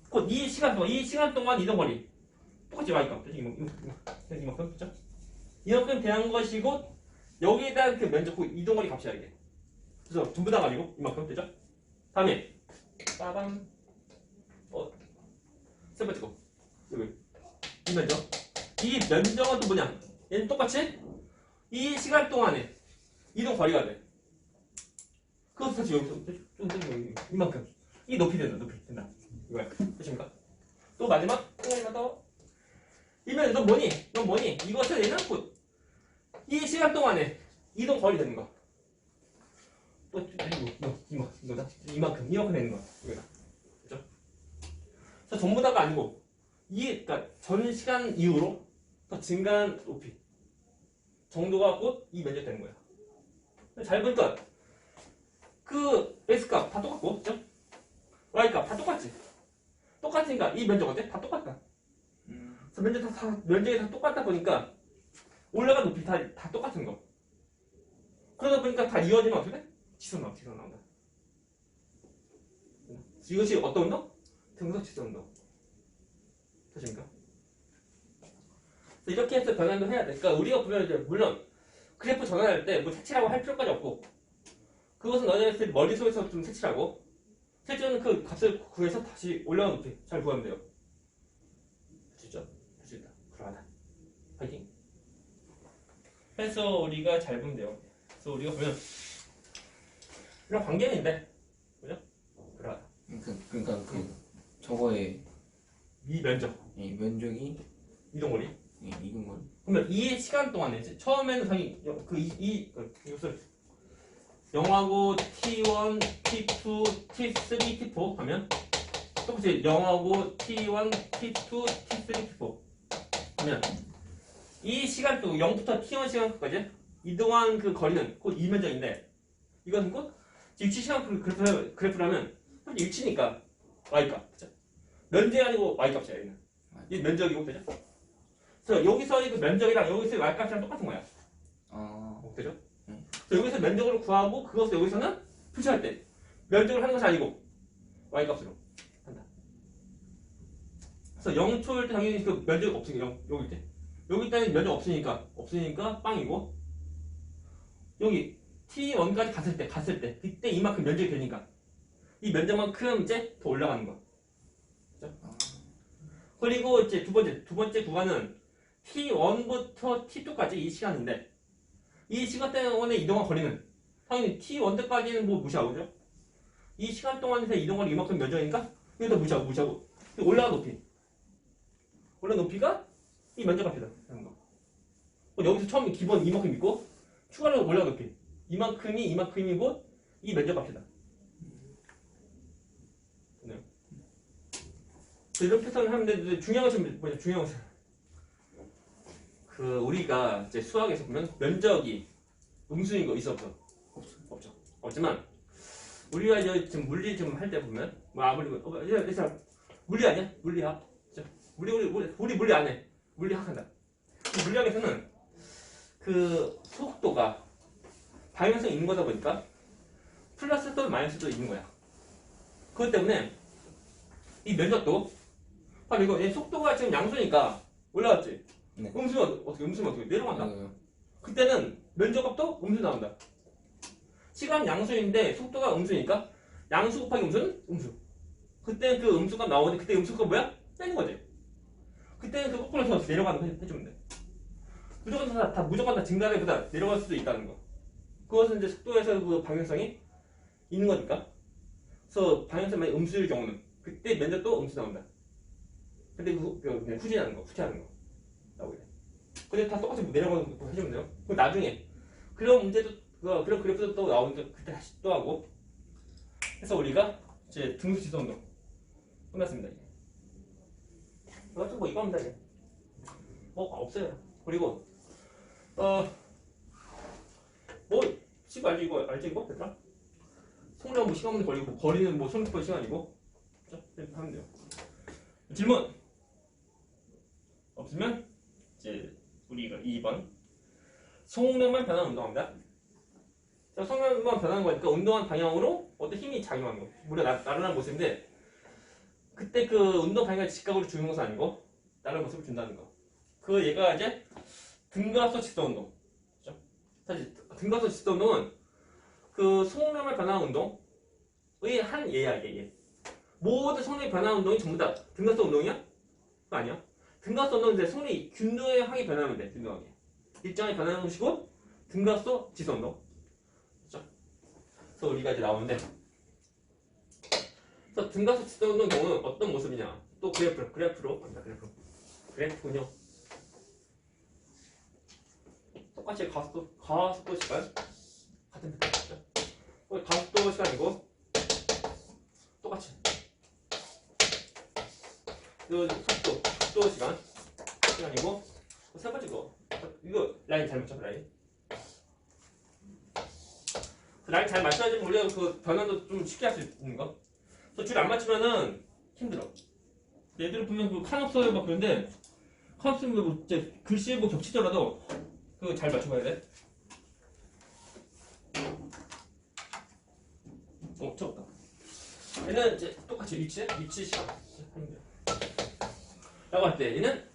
[SPEAKER 1] 곧 이 시간 동안 이동 거리 똑같이 y값 이만큼 그죠? 이만큼 대한 것이고 여기에 대한 그 면적 그 이동 거리 값이야 이게. 그래서 전부 다 가지고 이만큼 되죠? 다음에 빠밤 세 번째 거 여기 이 면적. 이 면적은 또 뭐냐? 얘는 똑같이 이 시간 동안에 이동 거리가 돼. 그것도 다시 여기서 좀 이만큼 이 높이 된다. 이거야. 되십니까? 또 마지막 하나 더. 이 면적 뭐니? 넌 뭐니? 이것은 얘는 이 시간 동안에 이동 거리 되는 거. 또 이만큼 되는 거. 이거다. 그죠? 그래서 전부 다가 아니고 그러니까 전 시간 이후로 더 증가한 높이 정도가 곧 이 면적 되는 거야. 잘 보니까 그 X값 다 똑같고, 그죠? Y값 다 똑같지? 똑같으니까 이 면적 어때? 다 똑같다. 그래서 면적이 다 똑같다 보니까 올라간 높이 다 똑같은 거. 그러다 보니까 다 이어지면 어떻게 돼? 지선 나온다. 이것이 어떤 운동? 등속 지선 운동. 되십니까? 이렇게 해서 변환도 해야 돼. 그러니까 우리가 보면 이제 물론 그래프 전환할 때 뭐 색칠하고 할 필요까지 없고 그것은 너희들 머릿속에서 좀 색칠하고 실제로는 그 값을 구해서 다시 올라간 높이 잘 구하면 돼요. 할 수 있죠? 할 수 있다. 그러하다. 파이팅. 해서 우리가 잘 보면 돼요. 그래서 우리가 보면 이런 관계인데 그죠? 그러하다.
[SPEAKER 2] 그러니까 그 저거의
[SPEAKER 1] 이 면적,
[SPEAKER 2] 이 면적이
[SPEAKER 1] 이동거리.
[SPEAKER 2] 이건 걸.
[SPEAKER 1] 그러면 이 시간 동안에 처음에는 당연히 이것을 0하고 T1, T2, T3, T4 하면 똑같이 0하고 T1, T2, T3, T4 하면 이 시간 또 0부터 T1 시간까지 이동한 그 거리는 곧 이 면적인데 이것은 곧 위치 시간 그래프라면 위치니까 y값 그죠? 면적이 아니고 y값이야 얘는. 이 면적이고 그죠? 그래서 여기서의 그 면적이랑 여기서의 y값이랑 똑같은 거야. 그죠? 그래서 여기서 면적을 구하고 그것을 여기서는 표시할 때 면적을 하는 것이 아니고 y값으로 한다. 그래서 0초일 때 당연히 그 면적이 없으니까 여기 때 여기 때는 면적 없으니까 빵이고 여기 T1까지 갔을 때 그때 이만큼 면적이 되니까 이 면적만큼 이제 더 올라가는 거. 그죠? 그리고 이제 두 번째 구간은 T1부터 T2까지 이 시간인데 이 시간 동안에 이동한 거리는 당연히 T1 때까지는 뭐 무시하고 그죠? 이 시간 동안에서 이동한 거리 이만큼 면적이니까 이거 다 무시하고 올라간 높이가 이 면적 값이다 하는 거. 여기서 처음 기본 이만큼 있고 추가로 올라간 높이 이만큼이고 이 면적 값이다. 네. 이렇게 해석을 하면 되는데 중요한 것은 뭐냐? 중요한 것은 그 우리가 이제 수학에서 보면 면적이 음수인 거 있어 없어? 없죠. 없지만 우리가 이제 지금 물리 좀 할 때 보면 뭐 아무리 물리 아니야? 물리학. 우리 물리 안 해. 물리학 한다. 물리학에서는 그 속도가 방향성이 있는 거다 보니까 플러스 또는 마이너스도 있는 거야. 그것 때문에 이 면적도 이거 얘 속도가 지금 양수니까 올라갔지.
[SPEAKER 2] 네.
[SPEAKER 1] 음수면 어떻게 내려간다. 그때는 면적값도 음수 나온다. 시간 양수인데 속도가 음수니까 양수 곱하기 음수는 음수. 그때 그 음수가 나오는데 그때 음수가 뭐야? 빼는 거지. 그때는 그 거꾸로 더 내려가는 거 해주면 돼. 무조건 다 증가되보다 내려갈 수도 있다는 거. 그것은 이제 속도에서 그 방향성이 있는 거니까. 그래서 방향성이 음수일 경우는 그때 면적도 음수 나온다. 근데 그냥 후진하는 거. 나오게 돼. 근데 다 똑같이 내려가는 거 해주면 돼요. 그럼 나중에 그런 문제도 그런 그래프도 또 나오는데 그때 다시 또 하고. 해서 우리가 이제 등수 지수 운동 끝났습니다. 뭐 이거 하면 돼. 없어요. 그리고 뭐 시간 알지 이거 됐다. 속력 뭐 시간 걸리고 거리는 뭐 손톱 시간이고. 이렇게 하면 돼요. 질문 없으면 이제 우리가 2번 속력만 변하는 운동합니다. 자, 속력만 변하는 거니까 운동한 방향으로 어떤 힘이 작용하는 거. 우리가 나른한 모습인데 그때 그 운동 방향을 직각으로 주는 것은 아니고 다른 모습을 준다는 거. 그 얘가 이제 등가속 직선 운동. 그죠? 사실 등가속 직선 운동은 그 속력을 변화하는 운동의 한 예야 이게. 모든 속력이 변화하는 운동이 전부 다 등가속 운동이야? 그거 아니야. 등가속 운동은 이제 속력이 균등하게 변하면 돼. 균등하게. 일정하게 변하는 것이고 등가속 직선 운동. 그죠? 그래서 우리가 이제 나오는데 그래서 등가속 직선 운동 경우는 어떤 모습이냐? 또 그래프로 갑니다. 그래프군요. 똑같이 가속도 시간 같은 패턴이죠. 가속도 시간이고 똑같이 속도 시간이고 세 번째 거 이거 라인 잘 맞춰 라인 잘 맞춰야지 우리가 그 변화도 좀 쉽게 할 수 있는 거. 줄 안 맞추면은 힘들어. 얘들을 보면 그 칸업서에 막 그런데 칸업서 뭐 글씨 뭐 겹치더라도 그거 잘 맞춰봐야 돼. 쳤다. 얘는 이제 똑같이 위치 시간 하면 돼요. 라고 할 때 얘는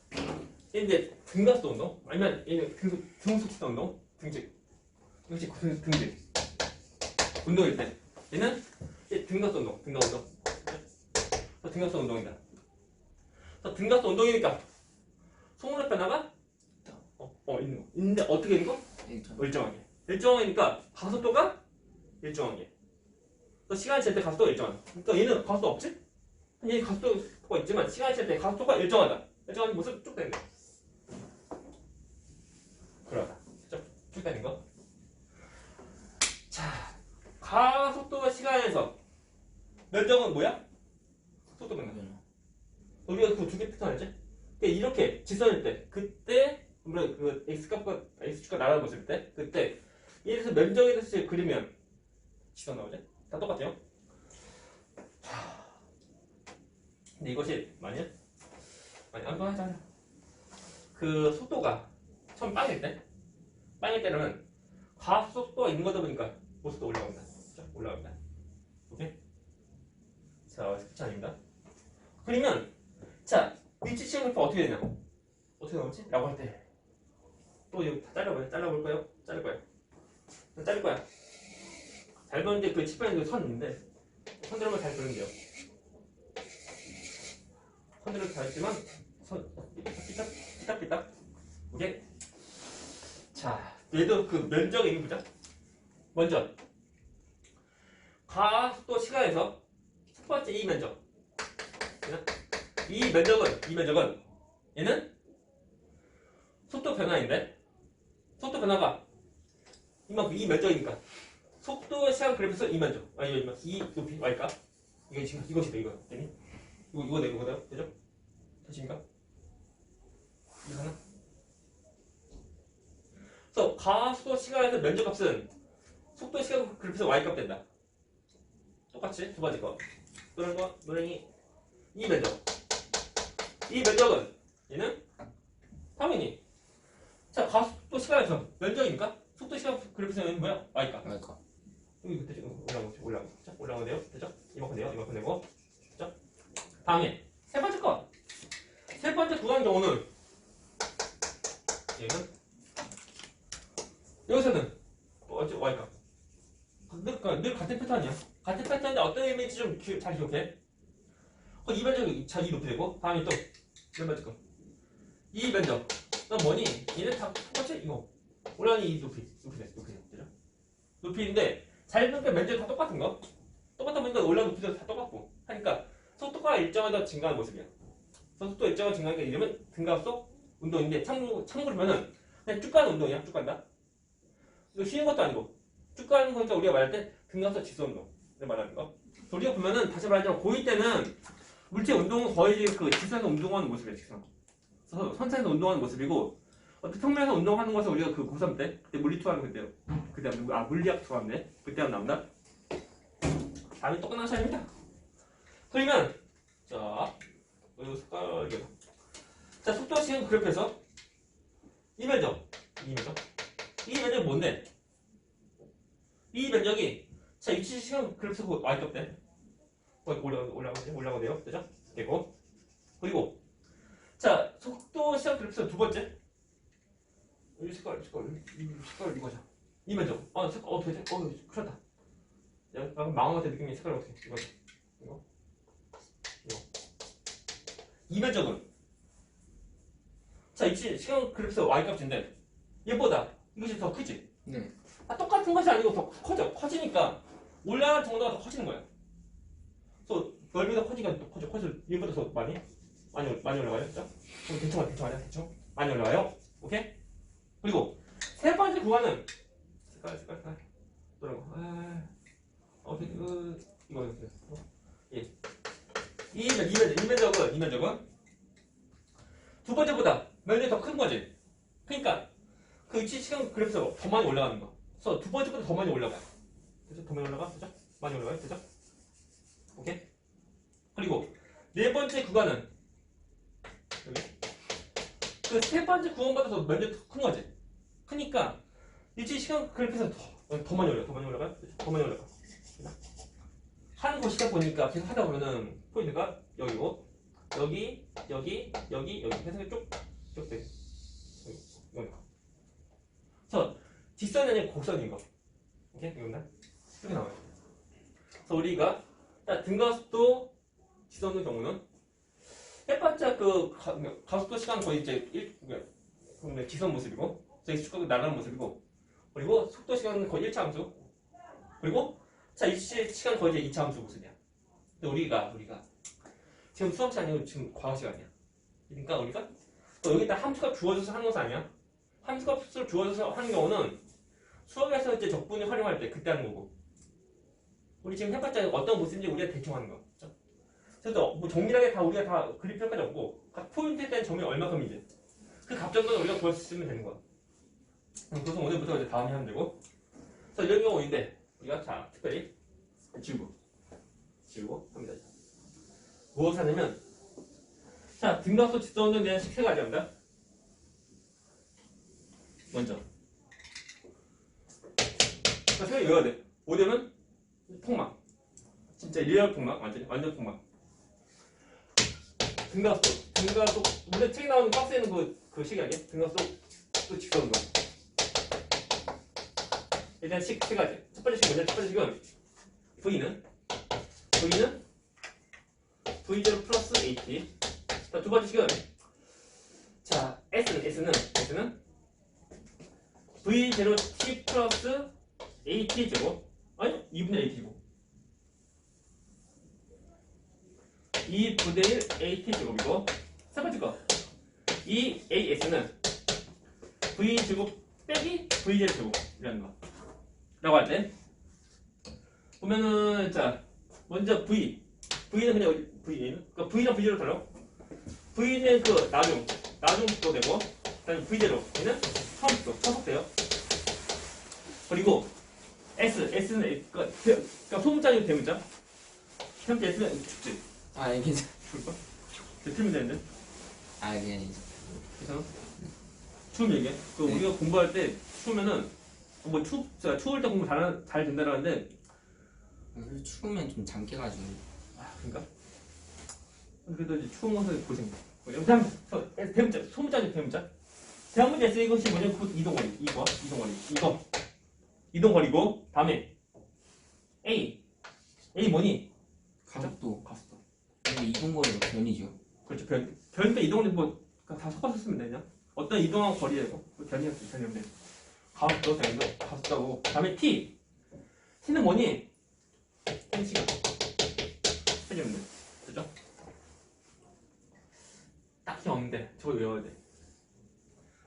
[SPEAKER 1] 이제 등가속도 운동 아니면 얘는 등속시선 운동 등식 운동일 때 얘는 등가속 운동이다. 등가속 운동이니까 속력 변화가 있는데 어떻게 있는 거? 일정하게니까 가속도가 일정하게. 또 시간이 질 때 가속도가 일정하다. 그러니까 얘는 가속도 없지? 얘 가속도가 있지만 시간이 질 때 가속도가 일정하다. 일정한 모습 쭉 되는 거. 그러다. 쭉 되는 거. 자, 가속도 시간에서 면적은 뭐야? 속도 변화. 우리가 그 두 개 패턴 알지? 그러니까 이렇게 직선일 때 그때 물론 그 x축과 나라를 보실 때 그때 이래서 면적에 대해서 그리면 직선 나오죠? 다 똑같아요. 근데 이것이 많이 한번 하자. 그 속도가 처음 빵일 때는 가속도가 있는 거다 보니까 모습도 올라갑니다. 오케이? 자, 끝이 아닙니다. 그러면 자 위치 시험 그래프 어떻게 되냐? 어떻게 나오지? 라고 할 때 또 이거 다 잘라볼 거예요? 자를 거야. 잘 보는데 그 칠판에 그 선 있는데 선대로만 잘 그리면 돼요. 선대로 잘 했지만 선 삐딱 오케이? 자 얘도 그 면적의 의미 보자. 먼저 가속도 시간에서 첫 번째 이 면적. 이 면적은 얘는 속도 변화인데 속도 변화가 이만큼 이 면적이니까 속도 시간 그래프에서 이 면적 이 높이 y가 이것이다 이거 이거 되죠? 되십니까? 이거 하나? 그래서 가속도 시간에서 면적 값은 속도 시간 그래프에서 y값 된다. 똑같이 두 번째 거 노랭이 이 면적은 얘는 당연히 자 가속도 시간에서 면적이니까 속도 시간 그래프에서 얘는 뭐야? y값. 여기 그때 올라가면 돼요. 되죠? 이만큼 되고 됐죠? 다음에 세 번째 구간 경우는 얘는 여기서는 어째 y값. 늘 같은 패턴이야. 같은 패턴인데 어떤 의미인지 좀 잘 기억해. 이 면적이 이 높이 되고 다음에 또 몇 번째 거. 이 면적. 넌 뭐니? 얘는 다 똑같이 이거. 올라가니 이 높이 되죠? 높이인데 잘 보니까 면적이 다 똑같은 거. 똑같다 보니까 올라가는 높이도 다 똑같고 하니까 속도가 일정하게 증가하는 모습이야. 속도 일정하게 증가하니까 이러면 등가속 운동인데 참고로면은 그냥 쭉 가는 운동이야. 쭉 간다. 이거 쉬는 것도 아니고 쭉 가는 거니까 우리가 말할 때 등가속 지수 운동 말하는 거. 우리가 보면은 다시 말하자면 고2 때는 물체 운동은 거의 그 직선에서 운동하는 모습이야. 직선. 선상에서 운동하는 모습이고 어떤 평면에서 운동하는 것은 우리가 그 고3 때 그때 물리 투하는 그때요. 그때 물리학 투하인데 그때 하면 나온다. 다음에 똑같은 시간입니다. 그러면 자 이거 색깔 자 속도 시간 그래프에서 이 면적이 뭔데? 이 면적이 자 위치 시간 그래프에서 y값 돼. 올라가네요. 되죠? 되고 그리고 자 속도 시간 그래프 두 번째 이 색깔 이거죠. 이면적 색깔 되지? 큰일 났다. 약간 망원 같은 느낌의 색깔 어떻게 이거 이면적은 자 이치 시간 그래프 y 값인데 얘보다 이것이 더 크지?
[SPEAKER 2] 네.
[SPEAKER 1] 똑같은 것이 아니고 더 커지니까 올라가는 정도가 더 커지는 거야. 그래서 넓이가 커지니까 더 커져. 얘보다 더 많이 올라가요. 그죠? 그럼 대충 많이 올라가요. 오케이? 그리고 세 번째 구간은 색깔 또는 이거 예. 이면적은 두 번째보다 면적이 더 큰 거지. 그러니까 그 위치 시간 그래프에서 더 많이 올라가는 거. 그래서 두 번째보다 더 많이 올라가. 그죠? 더 많이 올라가. 그죠? 많이 올라가요. 그죠? 오케이? 그리고 네 번째 구간은 여기 그 세 번째 구간보다 더 면적이 더 큰 거지. 크니까 위치 시간 그래프에서 더 많이 올라가요. 그죠? 더 많이 올라가. 하는 거 시작 보니까 계속 하다 보면은 포인트가 여기고 여기 해서 쭉 돼. 여기. 그래서 직선이 아니라 곡선인 거. 오케이? 이건다? 이렇게 나와요. 그래서 우리가 등가속도 직선의 경우는 해봤자 그 가속도 시간 거의 이제 직선 모습이고 저기 축구가 날아가는 모습이고 그리고 속도 시간은 거의 1차 함수 그리고 자 이 시간 거의 이제 2차 함수 모습이야. 근데 우리가 지금 수학 시간이 아니고 지금 과학 시간이야. 그러니까 우리가 또 여기다 함수가 주어져서 하는 것은 아니야. 함수가 주어져서 하는 경우는 수학에서 이제 적분을 활용할 때 그때 하는 거고 우리 지금 해봤자 어떤 모습인지 우리가 대충 하는 거. 그렇죠? 그래서 뭐 정밀하게 다 우리가 다 그릴 필요까지 없고 각 포인트에 대한 점이 얼마큼인지 그 값 정도는 우리가 구할 수 있으면 되는 거야. 그래서 오늘부터 이제 다음에 하면 되고 그래서 이런 경우인데 우리가 자 특별히 지우고 합니다. 무엇을 하냐면 자 등가속 직선에 대한 세 가지 합니다. 먼저 생각이 외워야 돼. 5되면 폭막 진짜 리얼 폭막 완전 폭막 등가속 우리 책에 나오는 박스에는 그 식이 아니야? 등가속 또 직선으로 일단 식 세 가지. 첫 번째 식은 뭐냐? 첫 번째 식은 V는 V0 플러스 AT. 자, 두 번째 식은 자 S는 V0 T 플러스 AT 제곱 아니 2분의 AT고 2분의 1 AT 제곱이고 세 번째 거 이 AS는 V 제곱 빼기 V0 제곱이라는 거 라고 할 때 보면은 자 먼저 V는 그냥 그러니까 V랑 V0로 달라. V는 그 나중 속도 되고 그다음에 V0 얘는 처음속도요. 그리고 S는 그러니까 소문자이고 대문자. 현재 S는 축지.
[SPEAKER 2] 괜찮아.
[SPEAKER 1] 줄까? 틀면 되는데. 괜찮아? 추우면 얘기해.
[SPEAKER 2] 네.
[SPEAKER 1] 우리가 공부할 때 추우면은 추울 때 공부 잘 된다라는데
[SPEAKER 2] 추우면 좀 잠겨가지고.
[SPEAKER 1] 그러니까? 그래도 이제 추운 것은 고생. 영상 대문자 소문자죠 대문자. 대문자 S 이것이 뭐냐면 그 이동거리고 다음에 A 뭐니?
[SPEAKER 2] 가속도.
[SPEAKER 1] 가속도.
[SPEAKER 2] 근데 이동거리가 변이죠.
[SPEAKER 1] 그렇죠. 변인데 이동거리 다 섞어서 쓰면 되냐? 어떤 이동한 거리에서 변이하면 돼. 가속도 되는데 가속도고 다음에 T는 뭐니? T는 시간. 해주면 돼. 그죠? 딱히 없는데 저거 외워야 돼.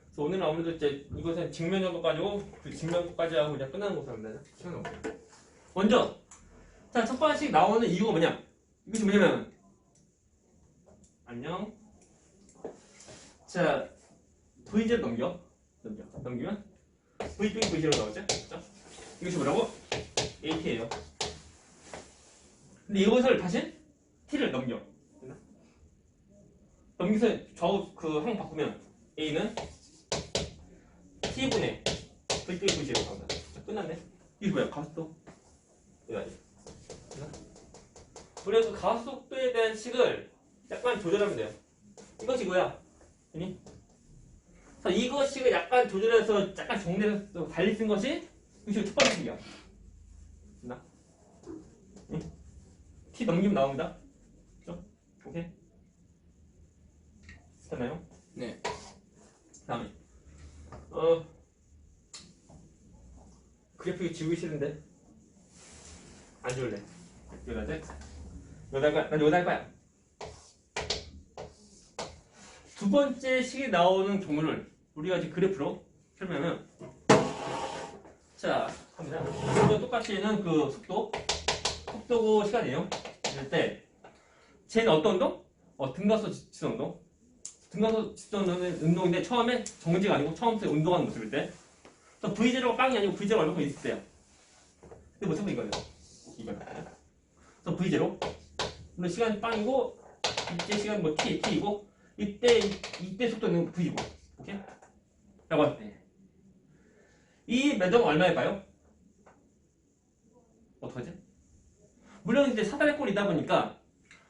[SPEAKER 1] 그래서 오늘은 아무래도 이제 이것은 직면적까지고 그 직면까지 하고 그냥 끝나는 것으로 합니다. 시간이 없어요. 먼저 자 첫 번씩 나오는 이유가 뭐냐? 이것이 뭐냐면 안녕. 자 V제 넘기면 V 빼기 V제로 나오죠? 그렇죠? 이것이 뭐라고? AT예요. 근데 이것을 다시 T를 넘기서 좌우 그 항 바꾸면 A는 T분의 V 빼기 V제로 나온다. 자, 끝났네. 이게 뭐야? 가속도. 여기까지. 우리가 그 가속도에 대한 식을 약간 조절하면 돼요. 이것이 뭐야? 아니? 그래서 이것이 약간 조절해서 약간 정리해서 달리 쓴 것이 이것이 첫 번째 식이야. 됐나? 응? T 넘기면 나옵니다. 그죠? 오케이? 됐나요?
[SPEAKER 2] 네.
[SPEAKER 1] 다음에 그래픽 지우기 싫은데 안 지울래. 여기다 돼? 여기다 할 거야. 난 여기다 할 거야. 두 번째 식이 나오는 경우를 우리가 이제 그래프로 설명하면 자 합니다. 먼저 똑같이 얘는 그 속도고 시간이에요. 이럴 때 쟤는 어떤 운동? 등가소 지선 운동. 등가소 지선 운동인데 처음에 정지가 아니고 처음부터 운동하는 모습일 때. 그래서 V0가 빵이 아니고 V0가 얼마큼 있을 때요. 근데 무조건 이거예요. 이거요. 그래서 V0. 근데 시간이 빵이고 이때 시간 뭐 T이고 이때 속도는 V고. 오케이? 라고 할 때. 이 면적은 얼마일까요? 어떡하지? 물론 이제 사다리 꼴이다 보니까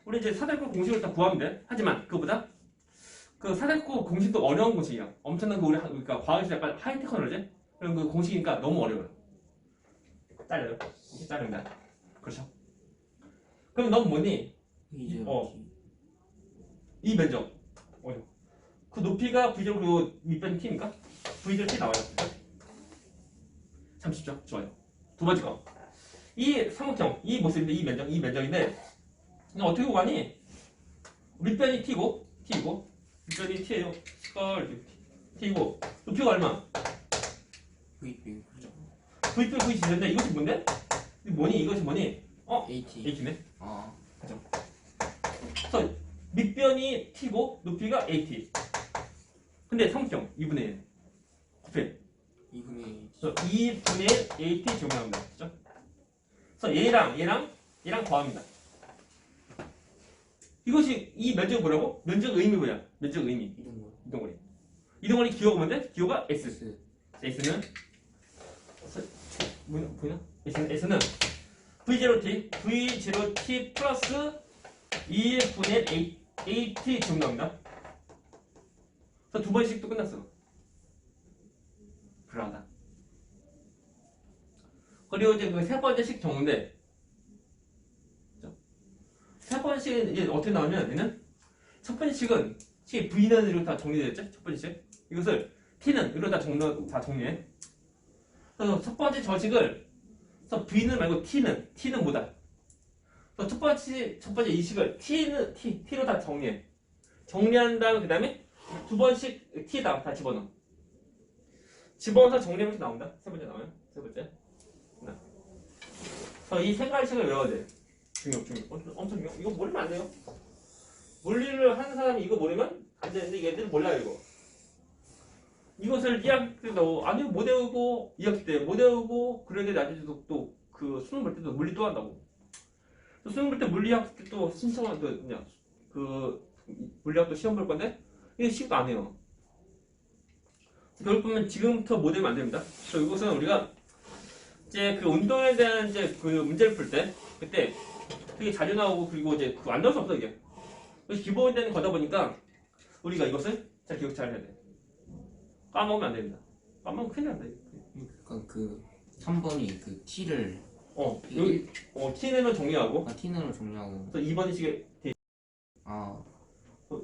[SPEAKER 1] 우리 이제 사다리 꼴 공식을 다 구하면 돼. 하지만 그거보다 그 사다리 꼴 공식도 어려운 공식이야. 엄청난 그 우리 그러니까 과학에서 약간 하이테크놀로지? 그런 그 공식이니까 너무 어려워요. 잘려요. 이렇게 자릅니다. 그렇죠? 그럼 넌 뭐니? 이 면적. 그 높이가 V제로 그리고 밑변이 T입니까? V제로 T 나와요. 참 쉽죠? 좋아요. 두 번째 거. 이 삼각형, 이 모습인데, 이 면적인데, 어떻게 구하니? 밑변이 T고, 밑변이 T예요. T고, 높이가 얼마?
[SPEAKER 2] VP. 그죠?
[SPEAKER 1] VP 지는데 이것이 뭔데? 이것이 뭐니?
[SPEAKER 2] AT.
[SPEAKER 1] AT네.
[SPEAKER 2] 그죠?
[SPEAKER 1] 그래서 밑변이 T고, 높이가 AT. 근데 삼각형 2분의 1. 곱해. 2분의 1 AT 적용합니다. 그죠? 그래서 얘랑 더합니다. 이것이 이 면적이 뭐라고? 면적 의미 뭐야? 면적 의미. 이동거리 기호가 뭔데? 기호가 S. S는 보이나? S는 V0T 플러스 2분의 AT 적용합니다. 그래서 두 번씩도 끝났어. 불안하다. 그리고 이제 그 세 번째 식 경우인데, 세 번째 식은 이제 어떻게 나오면 얘는 첫 번째 식은 V는 이렇게 다 정리되어 있죠? 첫 번째 식. 이것을 T는 이렇게 다 정리해. 그래서 첫 번째 저식을 그래서 V는 말고 T는 뭐다? 그래서 첫 번째 이 식을 T로 다 정리해. 정리한 다음에 그 다음에 두 번씩 T에다 다 집어넣어. 집어넣어서 정리하면서 나온다. 세 번째 나와요. 세 번째. 그래서 이 세 가지식을 외워야 돼. 중요. 엄청 중요. 이거 모르면 안 돼요. 물리를 하는 사람이 이거 모르면 안 되는데 얘들은 몰라요 이거. 이것을 1학기 때도 아니 못 외우고 2학기 때 못 외우고 그런데 나중에도 또 그 수능 볼 때도 물리 또 한다고. 또 수능 볼 때 물리학 또 신청한 그 물리학도 시험 볼 건데 이게 시도 안 해요. 결국 보면 지금부터 못 외우면 안 됩니다. 그래서 이것은 우리가 이제 그 운동에 대한 이제 그 문제를 풀 때 그때 되게 자주 나오고 그리고 이제 그 안 나올 수 없어 이게. 그래서 기본에 대한 거다 보니까 우리가 이것을 잘 기억 잘 해야 돼. 까먹으면 안 됩니다. 까먹으면 큰일 난다.
[SPEAKER 2] 그러니까 그 3번이 그 T를
[SPEAKER 1] 여기 T는 정리하고
[SPEAKER 2] T는 정리하고
[SPEAKER 1] 그래서 2번이 식에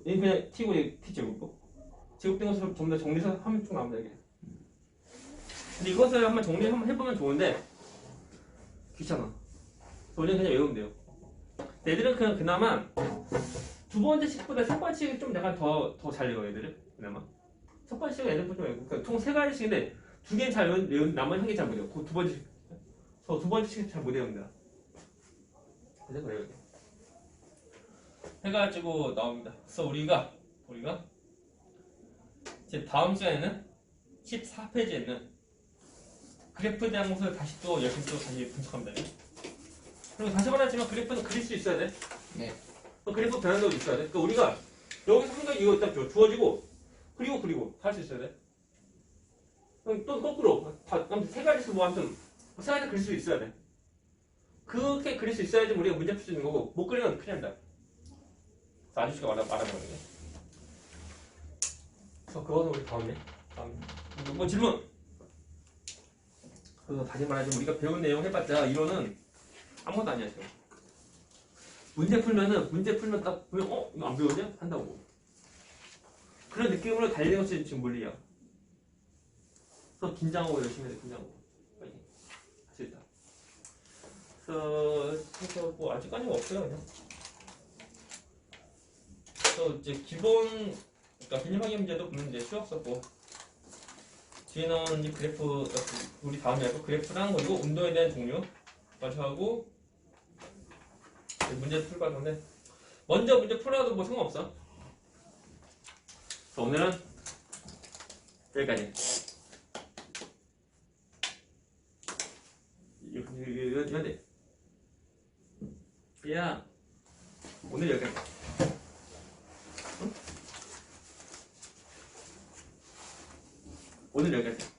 [SPEAKER 1] 그냥 T고 T 제곱고 제곱된 것을 전부 다 정리해서 하면 쭉 나옵니다 이게. 근데 이것을 한번 한번 해보면 좋은데 귀찮아. 우리는 그냥 외우면 돼요. 애들은 그나마 두 번째 식보다 세 번째 식이 좀 약간 더 잘 외워 애들은 그나마. 첫 번째 식은 애들 좀 외우고 그러니까 총 세 가지 식인데 두 개는 잘 외우는 나머지 한 개 잘 못 외워. 그 두 번째 식. 두 번째 식은 잘 못 외웁니다. 그래서 그래요. 해가지고 나옵니다. 그래서 우리가 이제 다음 시간에는 14페이지에는 그래프에 대한 것을 다시 또 열심히 또 다시 분석합니다. 그리고 다시 말하지만 그래프는 그릴 수 있어야 돼.
[SPEAKER 2] 네.
[SPEAKER 1] 그래프 변환도 있어야 돼. 그러니까 우리가 여기서 한 가지 이거 딱 주어지고 그리고 할 수 있어야 돼. 그럼 또 거꾸로 세 가지씩 뭐 아무튼 세 가지 그릴 수 있어야 돼. 그렇게 그릴 수 있어야지 우리가 문제 풀 수 있는 거고 못 그리면 큰일 난다. 아저씨가 말하는 거예요. 그래서 그거는 우리 다음에. 뭐 질문? 그래서 다시 말하자면 우리가 배운 내용 해봤자 이론은 아무것도 아니야 지금. 문제 풀면 딱 보면 이거 안 배웠냐? 한다고. 그런 느낌으로 달리는 것이 지금 물리야. 그래서 긴장하고 열심히 해. 긴장하고. 빨리 할 수 있다. 그래서 뭐 아직까지는 없어요 그냥. 그래서 이제 기본 그러니까 개념 확인 문제도 보면 이제 쉬웠었고 뒤에는 이 그래프 우리 다음에 할 거 그래프랑 그리고 운동에 대한 종류까지 하고 문제 풀고 할 건데 먼저 문제 풀어도 뭐 상관없어. 그래서 오늘은 여기까지. 이거 돼. 야 오늘 여기까지. 응? 오늘 여기까지.